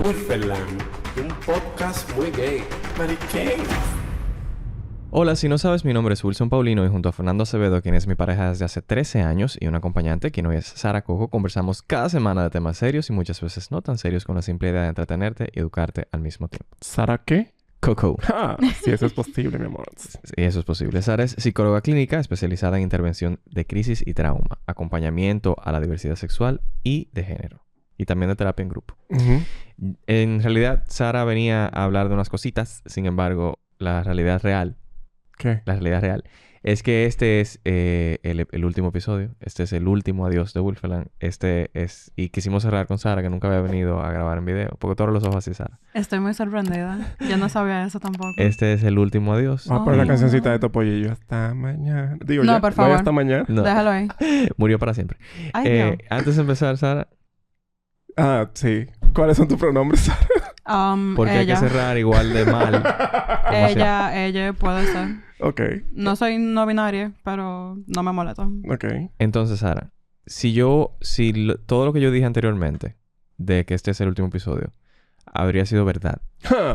Wolferland, un podcast muy gay. ¿Qué? Hola, si no sabes, mi nombre es Wilson Paulino y junto a Fernando Acevedo, quien es mi pareja desde hace 13 años y un acompañante, quien hoy es Sara Coco, conversamos cada semana de temas serios y muchas veces no tan serios con la simple idea de entretenerte y educarte al mismo tiempo. ¿Sara qué? Coco. Ah, si eso es posible, mi amor. Y eso es posible. Sara es psicóloga clínica especializada en intervención de crisis y trauma, acompañamiento a la diversidad sexual y de género. Y también de terapia en grupo. En realidad, Sara venía a hablar de unas cositas. Sin embargo, la realidad real... ¿Qué? La realidad real es que este es el último episodio. Este es el último adiós de Wolferland. Y quisimos cerrar con Sara, que nunca había venido a grabar en video. Porque tú abres los ojos así, Sara. Estoy muy sorprendida. Yo no sabía eso tampoco. Este es el último adiós. Vamos a poner la Oh. cancioncita de Topollillo. Hasta mañana. Digo, No, ya. por favor. Hasta mañana. No, Déjalo ahí. murió para siempre. Ay, Dios. Antes de empezar, Sara, Ah, sí. ¿Cuáles son tus pronombres, Sara? porque hay que Ella. cerrar igual de mal. como sea. Ella puede ser. Ok. No soy no binaria, pero no me molesta. Ok. Entonces, Sara, todo lo que yo dije anteriormente de que este es el último episodio habría sido verdad.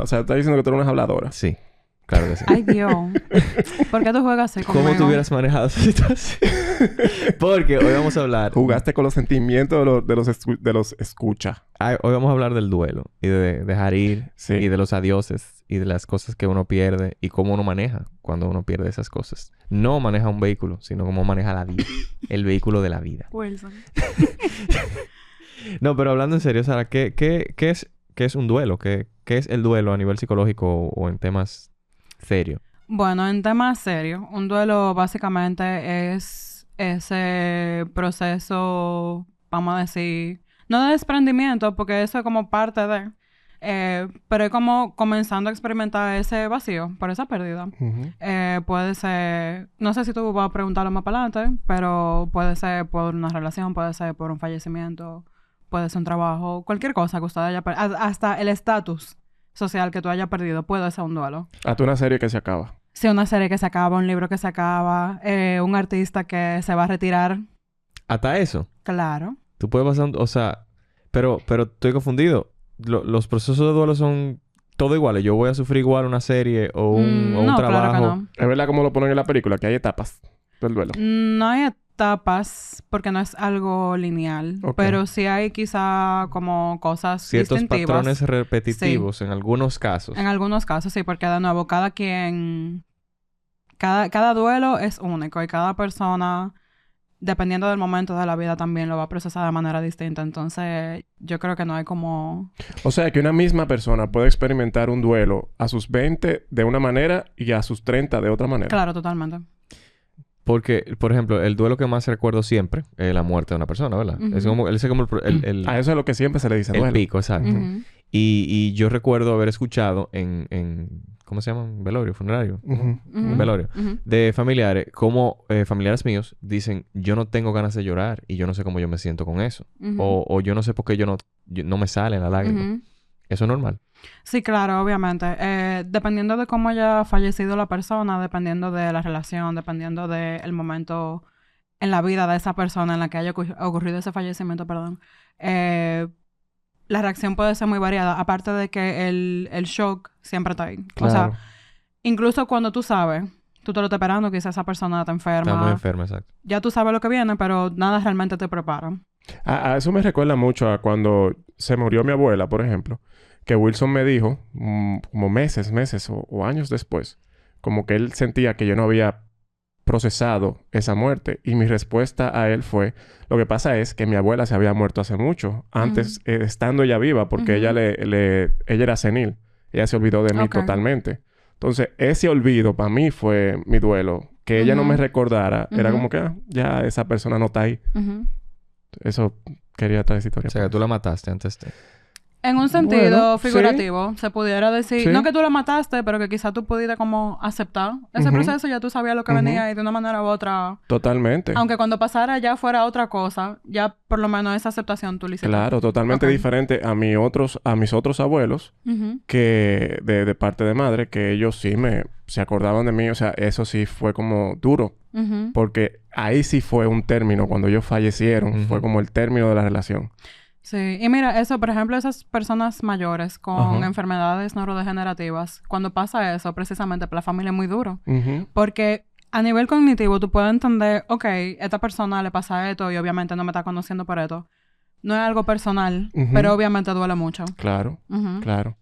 O sea, estás diciendo que tú eres una habladora. Sí, claro que sí. Ay, Dios. ¿Por qué tú juegas así conmigo? ¿Cómo tú hubieras manejado esa situación? Porque hoy vamos a hablar... Jugaste con los sentimientos de los escucha. Hoy vamos a hablar del duelo y de dejar ir Sí. y de los adioses y de las cosas que uno pierde y cómo uno maneja cuando uno pierde esas cosas. No maneja un vehículo, sino cómo maneja la vida. El vehículo de la vida. Wilson. No, pero hablando en serio, Sara, ¿qué es un duelo? ¿Qué es el duelo a nivel psicológico o en temas serios? Bueno, en temas serios, un duelo básicamente es ese proceso, vamos a decir, no de desprendimiento, porque eso es como parte de... pero es como comenzando a experimentar ese vacío por esa pérdida. Ujú. Puede ser... No sé si tú vas a preguntarlo más para adelante, pero puede ser por una relación, puede ser por un fallecimiento, puede ser un trabajo, cualquier cosa que usted haya perdido. Hasta el estatus social que tú hayas perdido puede ser un duelo. Hazte una serie que se acaba. Si una serie que se acaba, un libro que se acaba, un artista que se va a retirar. Hasta eso. Claro. Tú puedes pasar... O sea... Pero estoy confundido. Los procesos de duelo son todo iguales. Yo voy a sufrir igual una serie o un no, trabajo. claro que no. Es verdad como lo ponen en la película, que hay etapas del duelo. No hay etapas porque no es algo lineal. Ok. Pero sí hay quizá como cosas Ciertos distintivas. patrones repetitivos en algunos casos. En algunos casos sí, porque de nuevo cada quien... Cada duelo es único y cada persona, dependiendo del momento de la vida, también lo va a procesar de manera distinta. Entonces, yo creo que no hay como... O sea, que una misma persona puede experimentar un duelo a sus 20 de una manera y a sus 30 de otra manera. Claro, totalmente. Porque, por ejemplo, el duelo que más recuerdo siempre es la muerte de una persona, ¿verdad? Ujú. Es como el A eso es lo que siempre se le dice duelo. pico, exacto. Ujú. Y yo recuerdo haber escuchado en ¿cómo se llama? Velorio, funerario. Ujú. Ujú. Velorio. Ujú. De familiares, como familiares míos dicen, yo no tengo ganas de llorar y yo no sé cómo yo me siento con eso. Ujú. O yo no sé por qué yo no me salen las lágrimas. Ujú. Eso es normal. Sí, claro, obviamente. Dependiendo de cómo haya fallecido la persona, dependiendo de la relación, dependiendo del momento en la vida de esa persona en la que haya ocurrido ese fallecimiento, perdón, la reacción puede ser muy variada. Aparte de que el shock siempre está ahí. Claro. O sea, incluso cuando tú sabes, tú te lo estás esperando, quizás esa persona está enferma. Está muy enferma, exacto. Ya tú sabes lo que viene, pero nada realmente te prepara. A eso me recuerda mucho a cuando se murió mi abuela, por ejemplo. Que Wilson me dijo, como meses o años después, como que él sentía que yo no había procesado esa muerte. Y mi respuesta a él fue, lo que pasa es que mi abuela se había muerto hace mucho, antes estando ella viva, porque ella era senil. Ella se olvidó de mí Ok. totalmente. Entonces, ese olvido para mí fue mi duelo. Que ella no me recordara, era como que ya esa persona no está ahí. Ujú. Eso quería traer esa historia. O sea, que tú la mataste antes de... En un sentido Bueno, figurativo, se pudiera decir, Sí. no que tú la mataste, pero que quizás tú pudieras como aceptar ese Ujú. proceso, ya tú sabías lo que Ujú. venía y de una manera u otra, Totalmente. aunque cuando pasara ya fuera otra cosa, ya por lo menos esa aceptación tú la hiciste. Claro, totalmente Ok. diferente a mis otros abuelos Ujú. que de parte de madre, que ellos sí se acordaban de mí. O sea, eso sí fue como duro. Ujú. Porque ahí sí fue un término. Cuando ellos fallecieron, Ujú. fue como el término de la relación. Sí, y mira, eso, por ejemplo, esas personas mayores con Ajá. enfermedades neurodegenerativas, cuando pasa eso, precisamente para la familia es muy duro. Ujú. Porque a nivel cognitivo tú puedes entender, ok, esta persona le pasa esto y obviamente no me está conociendo por esto. No es algo personal, Ujú. pero obviamente duele mucho. Claro, Ujú. claro.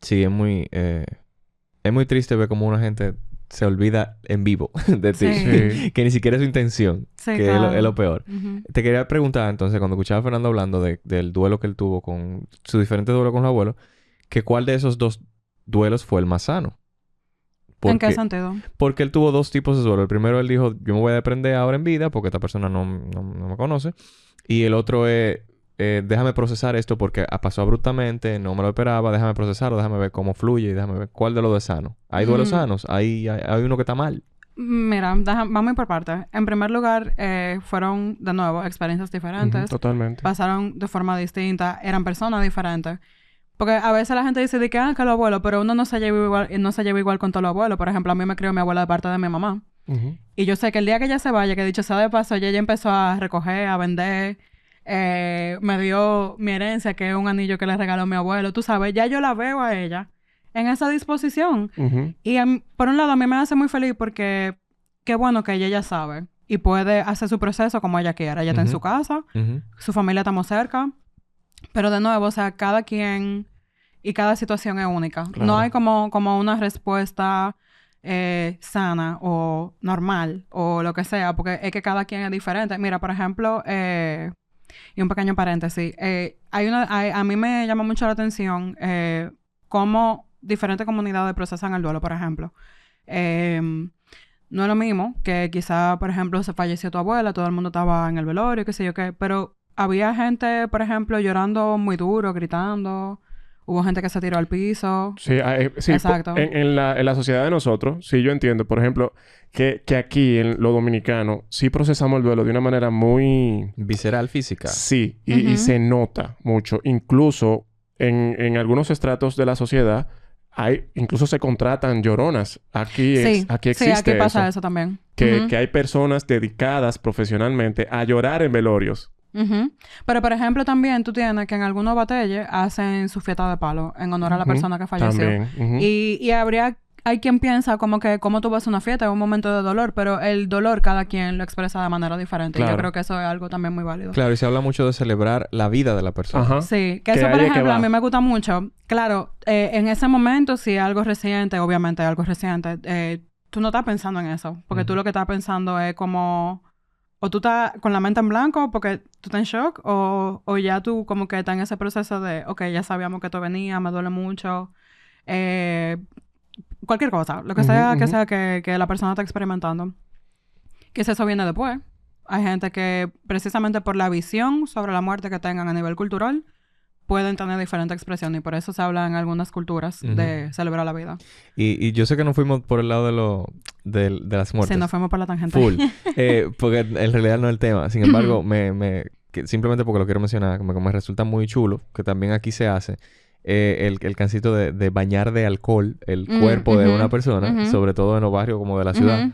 Sí, es muy triste ver cómo una gente se olvida en vivo de ti. Sí. Que ni siquiera es su intención. Sí, que claro. es lo peor. Ujú. Te quería preguntar entonces, cuando escuchaba a Fernando hablando del duelo que él tuvo con su diferente duelo con los abuelos, que cuál de esos dos duelos fue el más sano. ¿En qué Porque, sentido? porque él tuvo dos tipos de duelo. El primero él dijo, yo me voy a desprender ahora en vida porque esta persona no me conoce. Y el otro es, déjame procesar esto porque pasó abruptamente, no me lo esperaba, déjame procesarlo, déjame ver cómo fluye y déjame ver cuál de los dos es sano. ¿Hay duelos sanos? ¿Hay uno que está mal? Mira, vamos a ir por partes. En primer lugar, fueron, de nuevo, experiencias diferentes. Ujú, totalmente. Pasaron de forma distinta. Eran personas diferentes. Porque a veces la gente dice de que, que los abuelos, pero uno no se lleva igual con todos los abuelos. Por ejemplo, a mí me crió mi abuela de parte de mi mamá. Ujú. Y yo sé que el día que ella se vaya, que dicho sea de paso, ella empezó a recoger, a vender. Me dio mi herencia, que es un anillo que le regaló mi abuelo. Tú sabes, ya yo la veo a ella en esa disposición. Ujú. Y por un lado, a mí me hace muy feliz porque qué bueno que ella ya sabe y puede hacer su proceso como ella quiera. Ella está en Ujú. su casa, Ujú. su familia estamos cerca. Pero de nuevo, o sea, cada quien y cada situación es única. Claro. No hay como una respuesta sana o normal o lo que sea, porque es que cada quien es diferente. Mira, por ejemplo, y un pequeño paréntesis, a mí me llama mucho la atención cómo diferentes comunidades procesan el duelo, por ejemplo. No es lo mismo que quizá, por ejemplo, se falleció tu abuela, todo el mundo estaba en el velorio, qué sé yo qué, pero había gente, por ejemplo, llorando muy duro, gritando. Hubo gente que se tiró al piso. Sí, sí, Exacto. En la sociedad de nosotros, sí, yo entiendo, por ejemplo, que aquí en lo dominicano sí procesamos el duelo de una manera muy... Visceral, física. Sí, y se nota mucho. Incluso en algunos estratos de la sociedad, incluso se contratan lloronas. Aquí existe sí, aquí pasa eso. eso también. Que hay personas dedicadas profesionalmente a llorar en velorios. Ujú. Pero, por ejemplo, también tú tienes que en algunos batalles hacen su fiesta de palo en honor a la Ujú. persona que falleció. También. Ujú. Y hay quien piensa como que cómo tú vas a una fiesta, es un momento de dolor, pero el dolor cada quien lo expresa de manera diferente. Claro. Yo creo que eso es algo también muy válido. Claro, y se habla mucho de celebrar la vida de la persona. Ajá. Sí, que Que eso, por ahí es que ejemplo, va. a mí me gusta mucho. Claro, en ese momento, si es algo reciente, obviamente algo reciente, tú no estás pensando en eso. Porque tú lo que estás pensando es como... O tú estás con la mente en blanco porque tú estás en shock, o ya tú como que estás en ese proceso de, ok, ya sabíamos que esto venía, me duele mucho. Cualquier cosa, lo que sea que la persona está experimentando. Quizás eso viene después. Hay gente que precisamente por la visión sobre la muerte que tengan a nivel cultural, pueden tener diferentes expresiones y por eso se habla en algunas culturas de celebrar la vida. Y yo sé que nos fuimos por el lado de las muertes. Sí, nos fuimos por la tangente. Full. Porque en realidad no es el tema. Sin embargo, simplemente porque lo quiero mencionar, como que me resulta muy chulo, que también aquí se hace, el cancito de bañar de alcohol el cuerpo de una persona, sobre todo en los barrios como de la ciudad.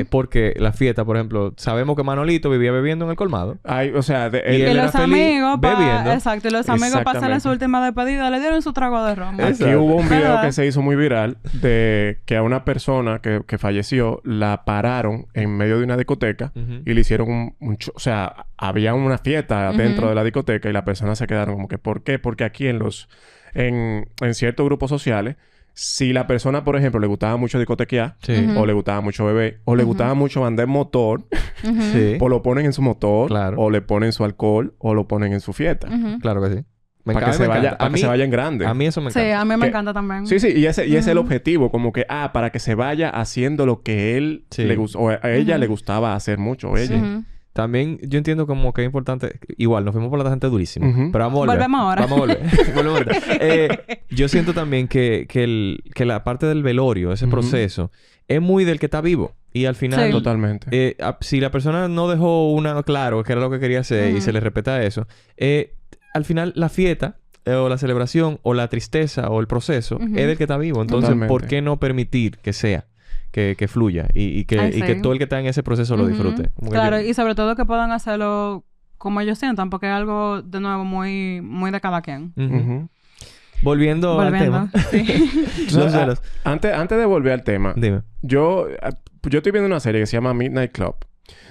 Porque la fiesta, por ejemplo, sabemos que Manolito vivía bebiendo en el colmado. O sea, Y Y él los era feliz amigos, bebiendo. exacto, y los amigos para hacerle su última despedida le dieron su trago de ron. Aquí Exacto. hubo un video ¿Verdad? que se hizo muy viral de que a una persona que falleció la pararon en medio de una discoteca y le hicieron o sea, había una fiesta dentro de la discoteca y las personas se quedaron como que ¿por qué? Porque aquí en ciertos grupos sociales, si la persona, por ejemplo, le gustaba mucho discotequear, Sí. o le gustaba mucho beber, o le gustaba mucho andar en motor, Sí. o lo ponen en su motor, Claro. o le ponen su alcohol, o lo ponen en su fiesta. Claro que sí. Para que se vaya en grande. A mí eso me Sí, encanta. a mí me Que- encanta también. Sí, y ese es el objetivo, como que, para que se vaya haciendo lo que él Sí. le gusta, o a ella le gustaba hacer mucho, o ella. Ujú. También yo entiendo como que es importante... Igual, nos fuimos por la gente durísimo. Ujú. Pero vamos a volver. Volvemos ahora. Vamos a volver. Volvemos ahorita. Yo siento también que la parte del velorio, ese proceso, es muy del que está vivo. Y al final... Sí. Totalmente. Si la persona no dejó claro que era lo que quería hacer y se le respeta eso, al final la fiesta o la celebración o la tristeza o el proceso es del que está vivo. Entonces, Totalmente. ¿por qué no permitir que sea? Que fluya y que Ay, sí. todo el que está en ese proceso lo disfrute. Como que Claro, yo- y sobre todo que puedan hacerlo como ellos sientan, porque es algo, de nuevo, muy, muy de cada quien. Ujú. Volviendo al tema. Sí. Los duelos. Antes de volver al tema, Dime. yo estoy viendo una serie que se llama Midnight Club.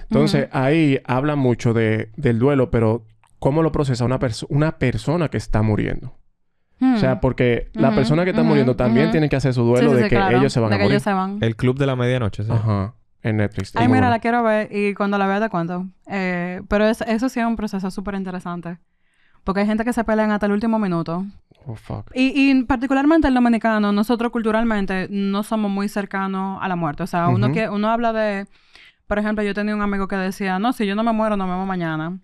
Entonces, ahí habla mucho del duelo, pero cómo lo procesa una persona que está muriendo. O sea, porque la persona que está muriendo también tiene que hacer su duelo de que claro. ellos se van de a que morir. ellos se van. El Club de la Medianoche, ¿sí? Ajá. En Netflix. Ay, Es muy mira, bueno. la quiero ver y cuando la vea te cuento. Pero eso sí es un proceso súper interesante. Porque hay gente que se pelean hasta el último minuto. Oh, fuck. Y particularmente el dominicano, nosotros culturalmente no somos muy cercanos a la muerte. O sea, uno habla de... Por ejemplo, yo tenía un amigo que decía, no, si yo no me muero, nos vemos mañana.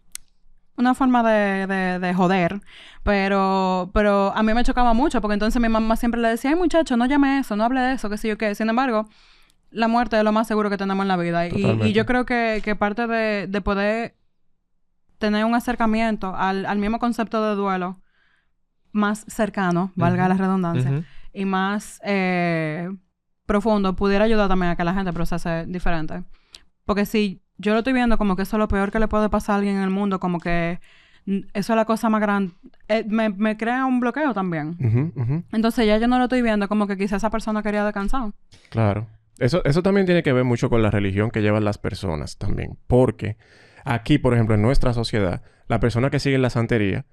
Una forma de joder. Pero a mí me chocaba mucho porque entonces mi mamá siempre le decía, ay, muchacho, no llame eso, no hable de eso, qué sé yo qué. Sin embargo, la muerte es lo más seguro que tenemos en la vida. Y yo creo que parte de poder tener un acercamiento al mismo concepto de duelo más cercano, valga la redundancia, y más profundo, pudiera ayudar también a que la gente procese diferente. Porque si yo lo estoy viendo como que eso es lo peor que le puede pasar a alguien en el mundo, como que eso es la cosa más grande, me crea un bloqueo también. Entonces ya yo no lo estoy viendo como que quizá esa persona quería descansar. Claro. Eso también tiene que ver mucho con la religión que llevan las personas también. Porque aquí, por ejemplo, en nuestra sociedad, la persona que sigue la santería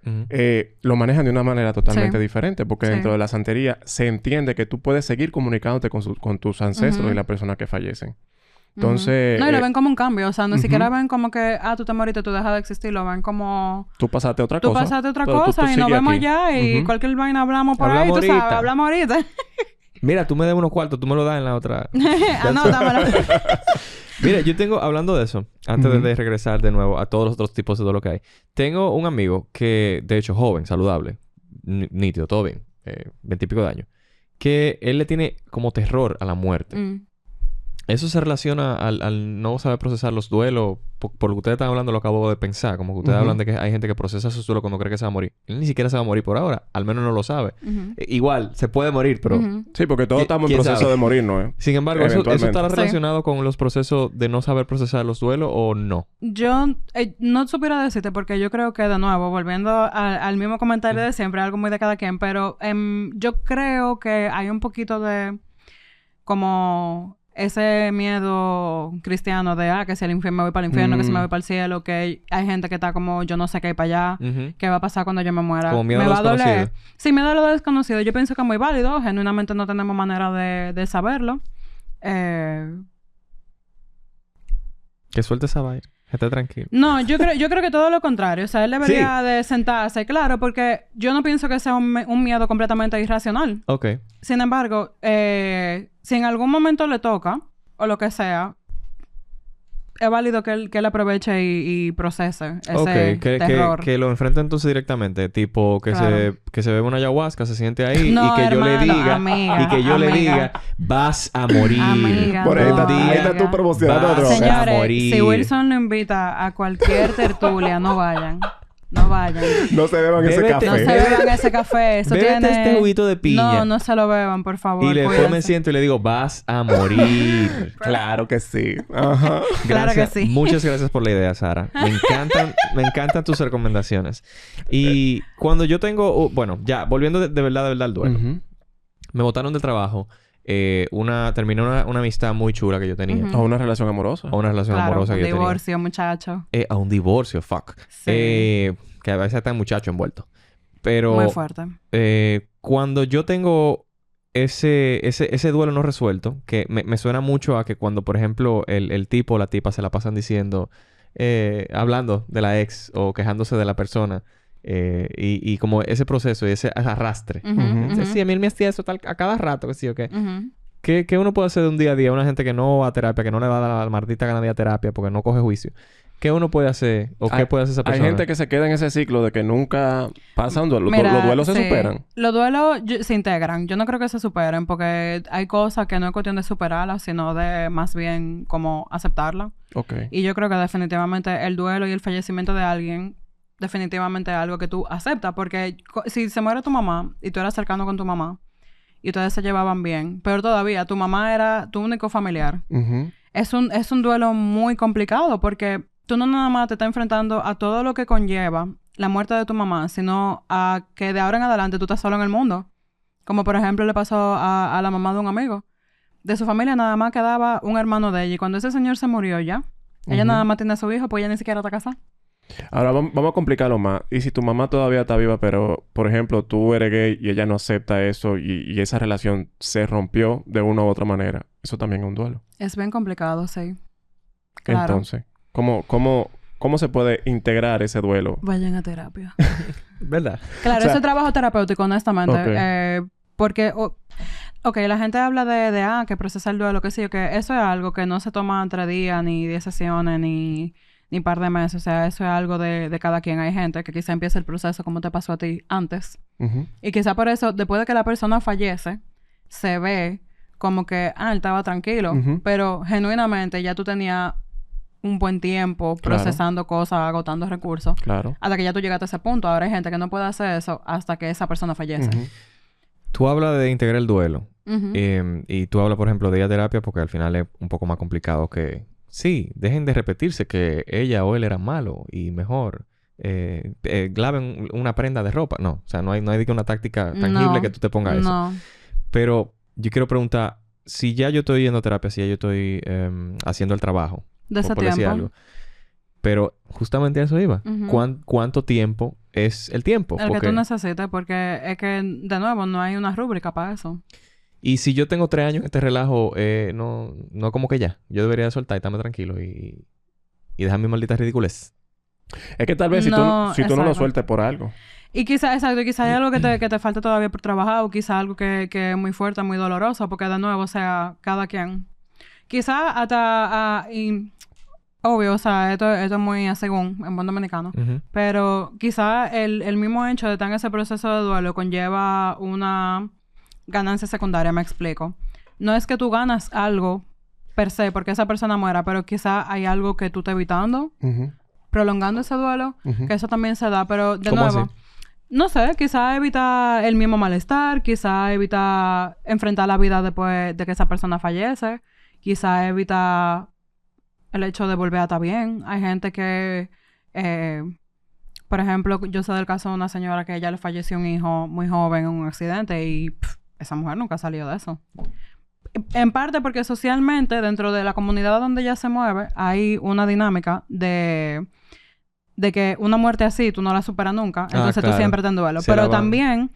lo manejan de una manera totalmente diferente. Porque dentro de la santería se entiende que tú puedes seguir comunicándote con tus ancestros y las personas que fallecen. Entonces... No, y lo ven como un cambio. O sea, ni siquiera ven como que... tú te moriste, tú dejas de existir. Lo ven como... Tú pasaste otra Tú cosa. pasaste otra pero cosa y nos vemos aquí. allá. Y cualquier vaina hablamos por Hablamos ahí. Tú sabes, ahorita. hablamos ahorita. Mira, tú me debes unos cuartos, tú me lo das en la otra. No, dámelo. Mira, yo tengo, hablando de eso, antes de regresar de nuevo a todos los otros tipos de duelo que hay, tengo un amigo que, de hecho, joven, saludable, nítido, todo bien, 20 y pico de años, que él le tiene como terror a la muerte. Eso se relaciona al no saber procesar los duelos. Por lo que ustedes están hablando, lo acabo de pensar. Como que ustedes hablan de que hay gente que procesa sus duelos cuando cree que se va a morir. Él ni siquiera se va a morir por ahora. Al menos no lo sabe. Igual, se puede morir, pero... Sí, porque todos estamos en proceso de morir, ¿no? Sin embargo, ¿eso está relacionado con los procesos de no saber procesar los duelos o no? Yo no supiera decirte porque yo creo que, de nuevo, volviendo al mismo comentario de siempre, algo muy de cada quien, pero yo creo que hay un poquito de como ese miedo cristiano de, que si el infierno me voy para el infierno, que si me voy para el cielo, que hay gente que está como, yo no sé qué hay para allá, qué va a pasar cuando yo me muera. Como miedo me a lo va a doler. desconocido. Sí, miedo a lo desconocido. Yo pienso que es muy válido. Genuinamente no tenemos manera de saberlo. Que suelte esa vaina. Esté tranquilo. No, yo creo que todo lo contrario. O sea, él debería de sentarse, claro, porque yo no pienso que sea un miedo completamente irracional. Ok. Sin embargo, si en algún momento le toca, o lo que sea, es válido que él aproveche y procese ese terror. Que lo enfrente entonces directamente. Tipo, que se bebe una ayahuasca, se siente ahí No, y que hermano, yo le diga... amiga, y que yo le diga, vas a morir. Amiga, Por ahí no, está tú promocionando vas droga. a Señores, morir. si Wilson lo invita a cualquier tertulia, no vayan. No vayan. No se beban ese Bébete- café. No se beban ese café. Eso Bébete tiene... este juguito de piña. No se lo beban, por favor. Y después cuídense. me siento y le digo, vas a morir. Claro que sí. Ajá. Claro que Gracias. sí. Muchas gracias por la idea, Sara. Me encantan tus recomendaciones. Y cuando yo tengo... bueno, ya, volviendo de verdad al duelo. Me botaron del trabajo. Terminé una amistad muy chula que yo tenía. O una relación amorosa. O una relación Claro, amorosa que yo un tenía. divorcio, muchacho. A un divorcio, fuck. Sí. Que a veces está el muchacho envuelto. Pero... Muy fuerte. Cuando yo tengo ese duelo no resuelto, que me suena mucho a que cuando, por ejemplo, el tipo o la tipa se la pasan diciendo, hablando de la ex o quejándose de la persona, y como ese proceso y ese arrastre. Sí, a mí él me hacía eso a cada rato, que sí o qué. ¿Qué uno puede hacer de un día a día? Una gente que no va a terapia, que no le va a dar la maldita gana de ir a terapia porque no coge juicio. ¿Qué uno puede hacer? ¿O qué puede hacer esa persona? Hay gente que se queda en ese ciclo de que nunca pasa un duelo. Mira, Los duelos se sí. superan. Los duelos se integran. Yo no creo que se superen porque hay cosas que no es cuestión de superarlas, sino de más bien como aceptarlas. Ok. Y yo creo que definitivamente el duelo y el fallecimiento de alguien definitivamente es algo que tú aceptas. Porque si se muere tu mamá y tú eras cercano con tu mamá y ustedes se llevaban bien, pero todavía tu mamá era tu único familiar. Es un duelo muy complicado porque tú no nada más te estás enfrentando a todo lo que conlleva la muerte de tu mamá, sino a que de ahora en adelante tú estás solo en el mundo. Como por ejemplo le pasó a la mamá de un amigo. De su familia nada más quedaba un hermano de ella. Y cuando ese señor se murió ya, ella nada más tiene a su hijo, pues ella ni siquiera está casada. Ahora vamos a complicarlo más. Y si tu mamá todavía está viva, pero, por ejemplo, tú eres gay y ella no acepta eso y esa relación se rompió de una u otra manera, eso también es un duelo. Es bien complicado, sí. Claro. Entonces, ¿cómo se puede integrar ese duelo? Vayan a terapia. ¿Verdad? Claro, O sea, ese trabajo terapéutico, honestamente. Ok. Porque, la gente habla de que procesa el duelo, que sí, que eso es algo que no se toma 3 días, ni 10 sesiones, ni par de meses. O sea, eso es algo de cada quien. Hay gente que quizá empieza el proceso como te pasó a ti antes. Ujú. Y quizá por eso, después de que la persona fallece, se ve como que, él estaba tranquilo. Ujú. Pero genuinamente ya tú tenías un buen tiempo Claro. procesando cosas, agotando recursos. Claro. Hasta que ya tú llegaste a ese punto. Ahora hay gente que no puede hacer eso hasta que esa persona fallece. Ujú. Tú hablas de integrar el duelo. Ujú. Y tú hablas, por ejemplo, de ir a terapia porque al final es un poco más complicado que... Sí, dejen de repetirse que ella o él era malo y mejor. Claven una prenda de ropa. No, o sea, no hay de que una táctica tangible No, que tú te pongas eso. No. Pero yo quiero preguntar, si ya yo estoy yendo a terapia, si ya yo estoy haciendo el trabajo, De ese por decir tiempo. algo, pero justamente a eso iba. Ujú. ¿Cuánto tiempo es el tiempo? El que tú necesites, porque es que, de nuevo, no hay una rúbrica para eso. Y si yo tengo 3 años en este relajo, no como que ya. Yo debería soltar y estarme tranquilo y dejar mi maldita ridiculez. Es que tal vez si tú no lo exacto. sueltes por algo. Y quizá hay algo que te falta todavía por trabajar, o quizá algo que es muy fuerte, muy doloroso, porque de nuevo, o sea, cada quien. Quizá hasta, obvio, o sea, esto es muy según en buen dominicano. Ujú. Pero quizá el mismo hecho de estar en ese proceso de duelo conlleva una ganancia secundaria, me explico. No es que tú ganas algo per se porque esa persona muera, pero quizá hay algo que tú estás evitando, Ujú. prolongando ese duelo, Ujú. que eso también se da, pero de ¿Cómo nuevo, así? no sé, quizá evita el mismo malestar, quizá evita enfrentar la vida después de que esa persona fallece, quizá evita el hecho de volver a estar bien. Hay gente que, por ejemplo, yo sé del caso de una señora que ella le falleció un hijo muy joven en un accidente y esa mujer nunca salió de eso. En parte porque socialmente, dentro de la comunidad donde ella se mueve, hay una dinámica de que una muerte así tú no la superas nunca. Entonces claro. tú siempre te en duelo. Se la Pero van. también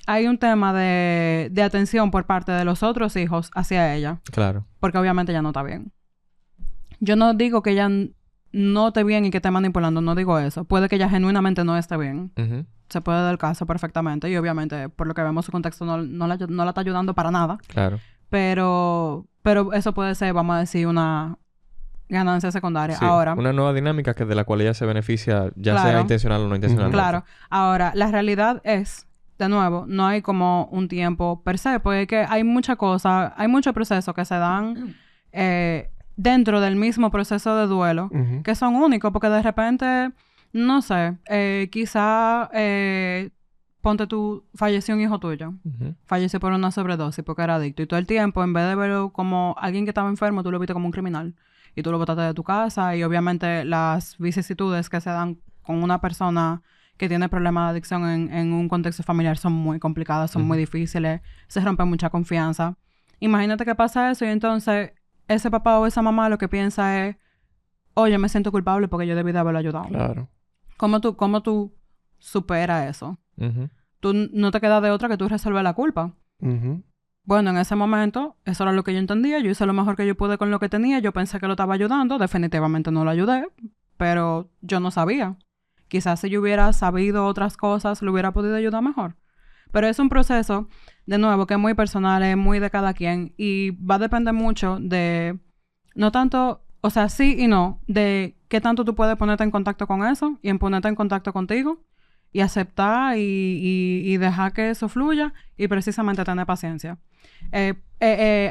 hay un tema de atención por parte de los otros hijos hacia ella. Claro. Porque obviamente ella no está bien. Yo no digo que ella no esté bien y que esté manipulando. No digo eso. Puede que ella genuinamente no esté bien. Ujú. Se puede dar el caso perfectamente. Y obviamente, por lo que vemos, su contexto no la está ayudando para nada. Claro. Pero eso puede ser, vamos a decir, una ganancia secundaria. Sí, Ahora, una nueva dinámica que de la cual ella se beneficia, ya Claro. sea intencional o no intencionalmente. claro. Ahora, la realidad es, de nuevo, no hay como un tiempo per se, porque que hay muchas cosas, hay muchos procesos que se dan dentro del mismo proceso de duelo, Ujú. que son únicos, porque de repente, no sé, quizá, ponte tú, falleció un hijo tuyo. Ujú. Falleció por una sobredosis porque era adicto. Y todo el tiempo, en vez de verlo como alguien que estaba enfermo, tú lo viste como un criminal. Y tú lo botaste de tu casa. Y obviamente las vicisitudes que se dan con una persona que tiene problemas de adicción en un contexto familiar son muy complicadas, son muy difíciles. Se rompe mucha confianza. Imagínate que pasa eso y entonces ese papá o esa mamá lo que piensa es, oye, me siento culpable porque yo debí de haberlo ayudado. Claro. ¿Cómo tú superas eso? Ujú. Tú no te queda de otra que tú resolver la culpa. Ujú. Bueno, en ese momento, eso era lo que yo entendía. Yo hice lo mejor que yo pude con lo que tenía. Yo pensé que lo estaba ayudando. Definitivamente no lo ayudé. Pero yo no sabía. Quizás si yo hubiera sabido otras cosas, lo hubiera podido ayudar mejor. Pero es un proceso, de nuevo, que es muy personal, es muy de cada quien. Y va a depender mucho de... No tanto... O sea, sí y no. De qué tanto tú puedes ponerte en contacto con eso. Y en ponerte en contacto contigo. Y aceptar y dejar que eso fluya. Y precisamente tener paciencia.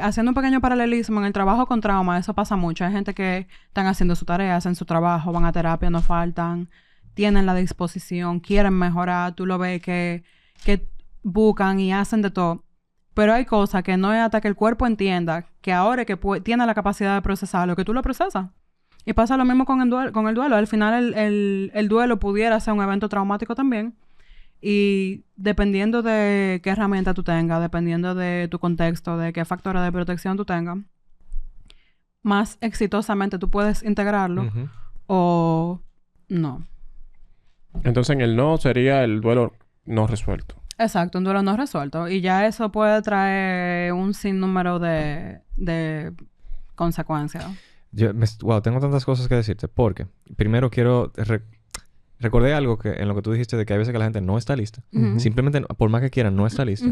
Haciendo un pequeño paralelismo en el trabajo con trauma, eso pasa mucho. Hay gente que están haciendo su tarea, hacen su trabajo, van a terapia, no faltan, tienen la disposición, quieren mejorar, tú lo ves que buscan y hacen de todo. Pero hay cosas que no es hasta que el cuerpo entienda que ahora es que tiene la capacidad de procesar lo que tú lo procesas. Y pasa lo mismo con el duelo. Al final el duelo pudiera ser un evento traumático también. Y dependiendo de qué herramienta tú tengas, dependiendo de tu contexto, de qué factores de protección tú tengas, más exitosamente tú puedes integrarlo o no. Entonces, en el no sería el duelo no resuelto. Exacto, un duelo no resuelto. Y ya eso puede traer un sinnúmero de consecuencias. Wow, tengo tantas cosas que decirte. Porque primero quiero... Recordé algo que en lo que tú dijiste de que hay veces que la gente no está lista. Simplemente, por más que quieran, no está lista.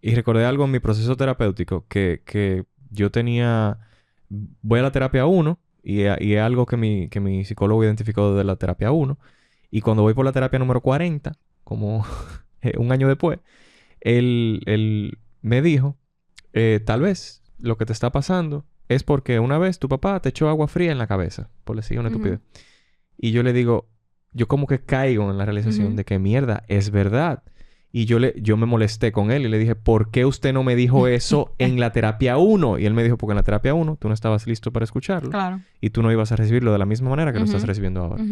Y recordé algo en mi proceso terapéutico que yo tenía... Voy a la terapia 1 y es algo que mi psicólogo identificó de la terapia 1. Y cuando voy por la terapia número 40, como un año después, él me dijo, tal vez lo que te está pasando es porque una vez tu papá te echó agua fría en la cabeza, por decir una estupidez. Y yo le digo, yo como que caigo en la realización de que mierda, es verdad. Y yo me molesté con él y le dije, ¿por qué usted no me dijo eso en la terapia 1? Y él me dijo, porque en la terapia 1 tú no estabas listo para escucharlo. Claro. Y tú no ibas a recibirlo de la misma manera que lo estás recibiendo ahora.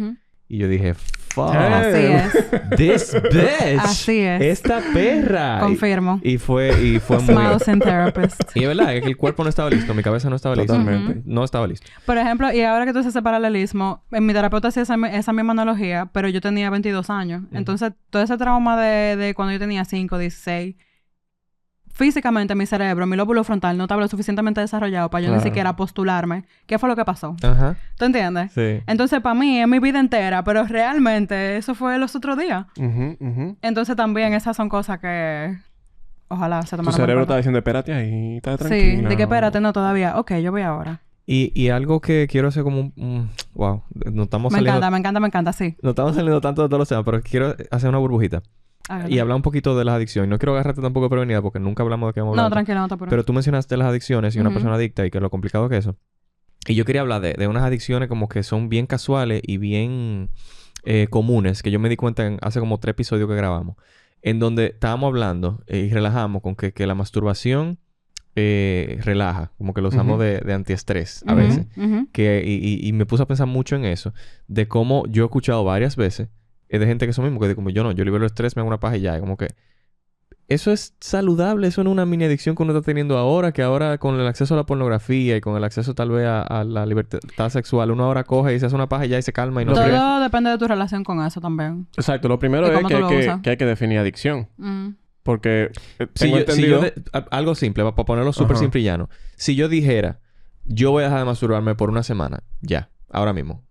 Y yo dije, fuck. Así es. This bitch. Así es. Esta perra. Confirmo. Y fue muy... Smiles and therapist. Y es verdad, es que el cuerpo no estaba listo. Mi cabeza no estaba lista. Totalmente. No estaba listo. Por ejemplo, y ahora que tú haces ese paralelismo, en mi terapeuta hacía esa misma analogía, pero yo tenía 22 años. Entonces, todo ese trauma de cuando yo tenía 5, 16... Físicamente mi cerebro, mi lóbulo frontal no estaba lo suficientemente desarrollado para yo ni siquiera postularme qué fue lo que pasó. Ajá. ¿Tú entiendes? Sí. Entonces, para mí es mi vida entera, pero realmente eso fue los otros días. Entonces, también esas son cosas que ojalá se tomaran. Tu cerebro está diciendo, espérate ahí, está tranquilo. Sí, de que espérate, no todavía. Ok, yo voy ahora. Y algo que quiero hacer como un... Wow. No estamos saliendo... Me encanta, sí. No estamos saliendo tanto de todos los temas, pero quiero hacer una burbujita. Y hablar un poquito de las adicciones. No quiero agarrarte tampoco prevenida porque nunca hablamos de qué vamos a hablar. No, tranquilo, no te preocupes. Pero tú mencionaste las adicciones y una persona adicta y que lo complicado que es eso. Y yo quería hablar de unas adicciones como que son bien casuales y bien comunes, que yo me di cuenta hace como 3 episodios que grabamos, en donde estábamos hablando y relajamos con que la masturbación relaja, como que lo usamos de antiestrés a veces. Y me puse a pensar mucho en eso, de cómo yo he escuchado varias veces de gente que eso mismo, que como yo libero el estrés, me hago una paja y ya. Como que eso es saludable, eso no es una mini adicción que uno está teniendo ahora, que ahora con el acceso a la pornografía y con el acceso tal vez a la libertad sexual, uno ahora coge y se hace una paja y ya y se calma y no... Todo depende de tu relación con eso también. Exacto. Lo primero es que hay que definir adicción. Porque tengo entendido... algo simple, para ponerlo súper simple y llano. Si yo dijera, yo voy a dejar de masturbarme por una semana, ya, ahora mismo.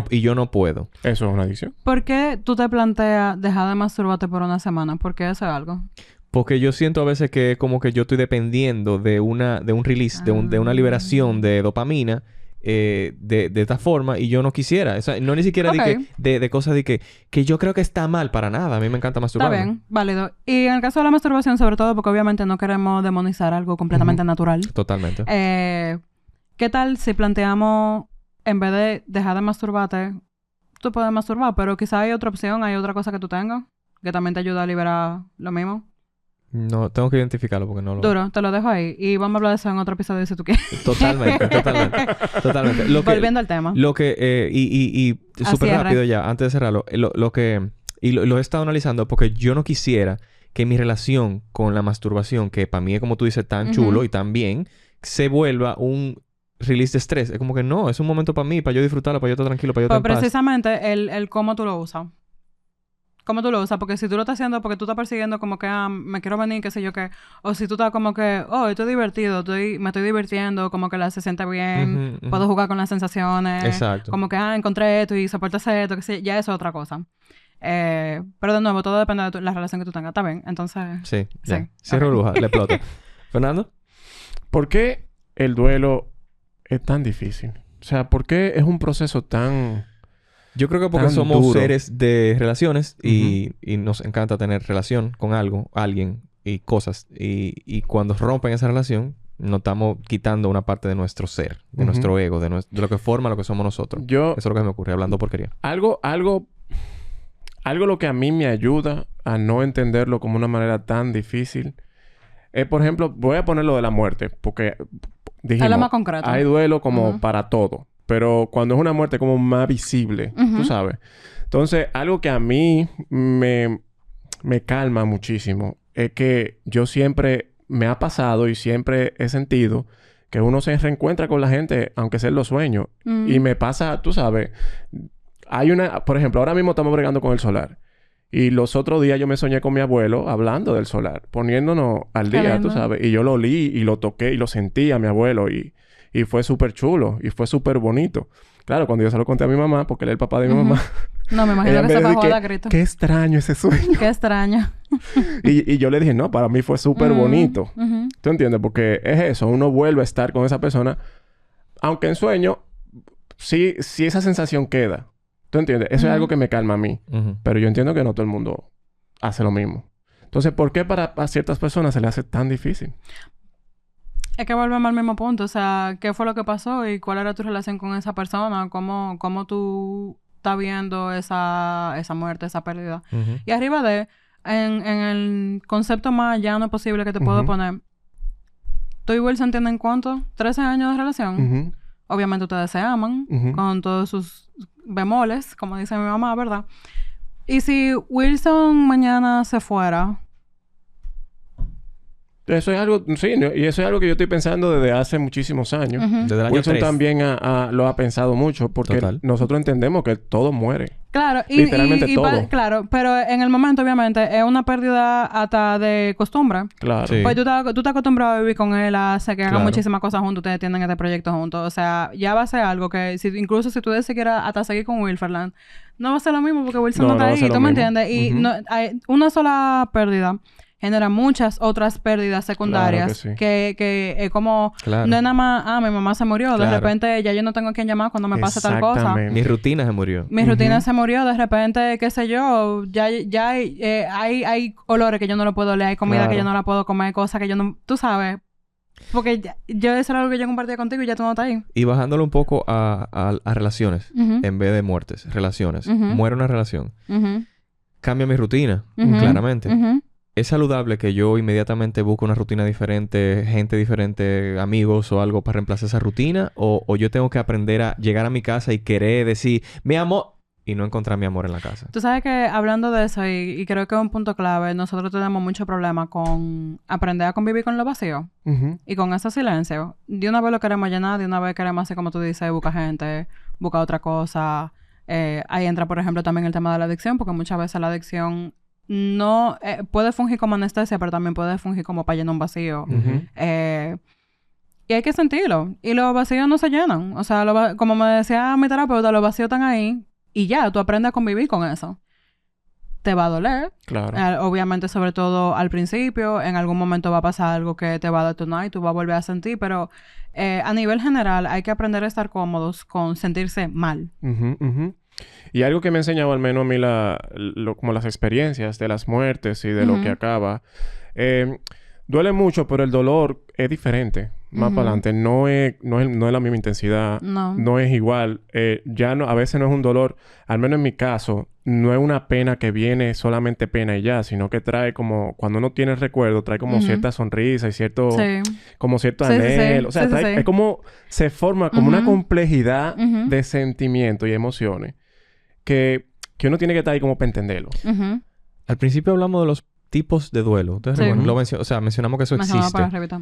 Y yo no puedo. Eso es una adicción. ¿Por qué tú te planteas dejar de masturbarte por una semana? ¿Por qué eso es algo? Porque yo siento a veces que como que yo estoy dependiendo de un release, de una liberación de dopamina de esta forma y yo no quisiera. O sea, no ni siquiera de cosas de que yo creo que está mal para nada. A mí me encanta masturbarme. Está bien, válido. Y en el caso de la masturbación, sobre todo, porque obviamente no queremos demonizar algo completamente natural. Totalmente. ¿Qué tal si planteamos... En vez de dejar de masturbarte, tú puedes masturbar, pero quizá hay otra opción, hay otra cosa que tú tengas que también te ayuda a liberar lo mismo. No, tengo que identificarlo porque no lo... Duro, te lo dejo ahí. Y vamos a hablar de eso en otro episodio si tú quieres. Totalmente. Volviendo al tema. Lo que... y súper rápido ya, antes de cerrarlo. Lo que... Y lo he estado analizando porque yo no quisiera que mi relación con la masturbación, que para mí es como tú dices, tan chulo y tan bien, se vuelva un... release de estrés. Es como que no, es un momento para mí, para yo disfrutarlo, para yo estar tranquilo, para yo estar en paz. Precisamente el cómo tú lo usas. Cómo tú lo usas. Porque si tú lo estás haciendo porque tú estás persiguiendo como que me quiero venir, qué sé yo qué. O si tú estás como que, estoy divertido, me estoy divirtiendo, como que se siente bien, puedo jugar con las sensaciones. Exacto. Como que, encontré esto y soportas esto, que sé, ya eso es otra cosa. Pero de nuevo, todo depende de la relación que tú tengas. ¿Está bien? Entonces... Sí. Cierro bruja, le exploto. ¿Fernando? ¿Por qué el duelo es tan difícil? O sea, ¿por qué es un proceso tan... Yo creo que porque somos seres de relaciones y nos encanta tener relación con alguien y cosas. Y cuando rompen esa relación, nos estamos quitando una parte de nuestro ser, de nuestro ego, de lo que forma lo que somos nosotros. Eso es lo que me ocurre, hablando porquería. Algo lo que a mí me ayuda a no entenderlo como una manera tan difícil es, por ejemplo, voy a poner lo de la muerte, porque... Dijimos, más concreto. Hay duelo como para todo. Pero cuando es una muerte como más visible, tú sabes. Entonces, algo que a mí me calma muchísimo es que yo siempre me ha pasado y siempre he sentido que uno se reencuentra con la gente, aunque sea en los sueños. Y me pasa, tú sabes, por ejemplo, ahora mismo estamos bregando con el solar. Y los otros días yo me soñé con mi abuelo hablando del solar, poniéndonos al día, tú sabes. Y yo lo olí y lo toqué y lo sentí a mi abuelo. Y fue súper chulo y fue súper bonito. Claro, cuando yo se lo conté a mi mamá, porque él es el papá de mi mamá. No, me imagino que se bajó a grito. Qué extraño ese sueño. Qué extraño. y yo le dije, no, para mí fue súper bonito. ¿Tú entiendes? Porque es eso. Uno vuelve a estar con esa persona. Aunque en sueño, sí esa sensación queda. ¿Tú entiendes? Eso es algo que me calma a mí. Pero yo entiendo que no todo el mundo hace lo mismo. Entonces, ¿por qué a ciertas personas se les hace tan difícil? Es que volvemos al mismo punto. O sea, ¿qué fue lo que pasó? ¿Y cuál era tu relación con esa persona? ¿Cómo tú estás viendo esa muerte, esa pérdida? Y arriba en el concepto más llano posible que te puedo poner, ¿tú y Wilson tienen cuánto? ¿13 años de relación? Obviamente ustedes se aman, con todos sus bemoles, como dice mi mamá, ¿verdad? Y si Wilson mañana se fuera... Eso es algo... Sí, y eso es algo que yo estoy pensando desde hace muchísimos años. Desde el año Wilson 3. también lo ha pensado mucho porque nosotros entendemos que todo muere. Claro. Literalmente todo. Claro. Pero en el momento, obviamente, es una pérdida hasta de costumbre. Claro. Sí. Pues tú estás acostumbrado a vivir con él, a hacer que hagan Claro. muchísimas cosas juntos. Ustedes tienen este proyecto juntos. O sea, ya va a ser algo que... incluso si tú decides hasta seguir con Wilferland, no va a ser lo mismo porque Wilson no está ahí. ¿Tú me entiendes? Y no, hay una sola pérdida genera muchas otras pérdidas secundarias. Claro que es como... Claro. No es nada más... mi mamá se murió. Claro. De repente ya yo no tengo a quien llamar cuando me pasa tal cosa. Mi rutina se murió. Mi rutina se murió. De repente, qué sé yo... Ya hay olores que yo no lo puedo oler. Hay comida que yo no la puedo comer. Cosas que yo no... Tú sabes. Porque eso era algo que yo compartía contigo y ya tú no estás ahí. Y bajándolo un poco a relaciones. En vez de muertes. Relaciones. Muere una relación. Cambia mi rutina. Claramente. ¿Es saludable que yo inmediatamente busque una rutina diferente, gente diferente, amigos o algo para reemplazar esa rutina? ¿O yo tengo que aprender a llegar a mi casa y querer decir, mi amor, y no encontrar mi amor en la casa? Tú sabes que hablando de eso, y creo que es un punto clave, nosotros tenemos mucho problema con aprender a convivir con lo vacío. Y con ese silencio. De una vez lo queremos llenar, de una vez queremos hacer como tú dices, buscar gente, buscar otra cosa. Ahí entra, por ejemplo, también el tema de la adicción, porque muchas veces la adicción... no puede fungir como anestesia, pero también puede fungir como para llenar un vacío. Y hay que sentirlo. Y los vacíos no se llenan. O sea, como me decía mi terapeuta, los vacíos están ahí y ya, tú aprendes a convivir con eso. Te va a doler. Claro. Obviamente, sobre todo al principio. En algún momento va a pasar algo que te va a detonar y tú vas a volver a sentir. Pero a nivel general hay que aprender a estar cómodos con sentirse mal. Y algo que me ha enseñado al menos a mí como las experiencias de las muertes y de lo que acaba. Duele mucho, pero el dolor es diferente. Más para adelante. No es la misma intensidad. No es igual. Ya no... A veces no es un dolor... Al menos en mi caso... No es una pena que viene solamente pena y ya. Sino que trae como... Cuando uno tiene el recuerdo... Trae como cierta sonrisa y cierto... Como cierto anhelo. O sea, trae... Es como... Se forma como una complejidad de sentimientos y emociones. Que uno tiene que estar ahí como para entenderlo. Al principio hablamos de los tipos de duelo. Entonces, mencionamos que eso existe. Para arribita.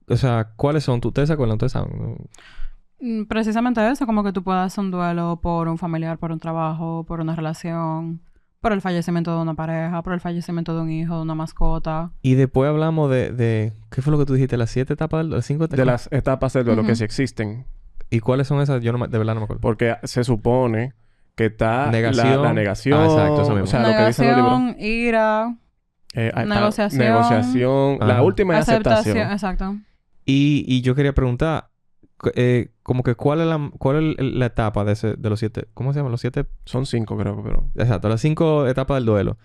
O sea, ¿cuáles son? ¿Ustedes se acuerdan? ¿Ustedes saben? Precisamente eso. Como que tú puedas hacer un duelo por un familiar, por un trabajo, por una relación... Por el fallecimiento de una pareja, por el fallecimiento de un hijo, de una mascota. Y después hablamos de... ¿Qué fue lo que tú dijiste? ¿Las 7 etapas? ¿Las 5 etapas? De las etapas del duelo que sí existen. ¿Y cuáles son esas? Yo de verdad no me acuerdo. Porque se supone... que está negación. La negación. Exacto, eso mismo. O sea, negación, lo que dicen los libros. Ira, negociación. La última es aceptación. Exacto. Y yo quería preguntar, como que ¿cuál es la etapa de los 7? ¿Cómo se llaman? Los 7. Son 5, creo, pero... Exacto, las 5 etapas del duelo.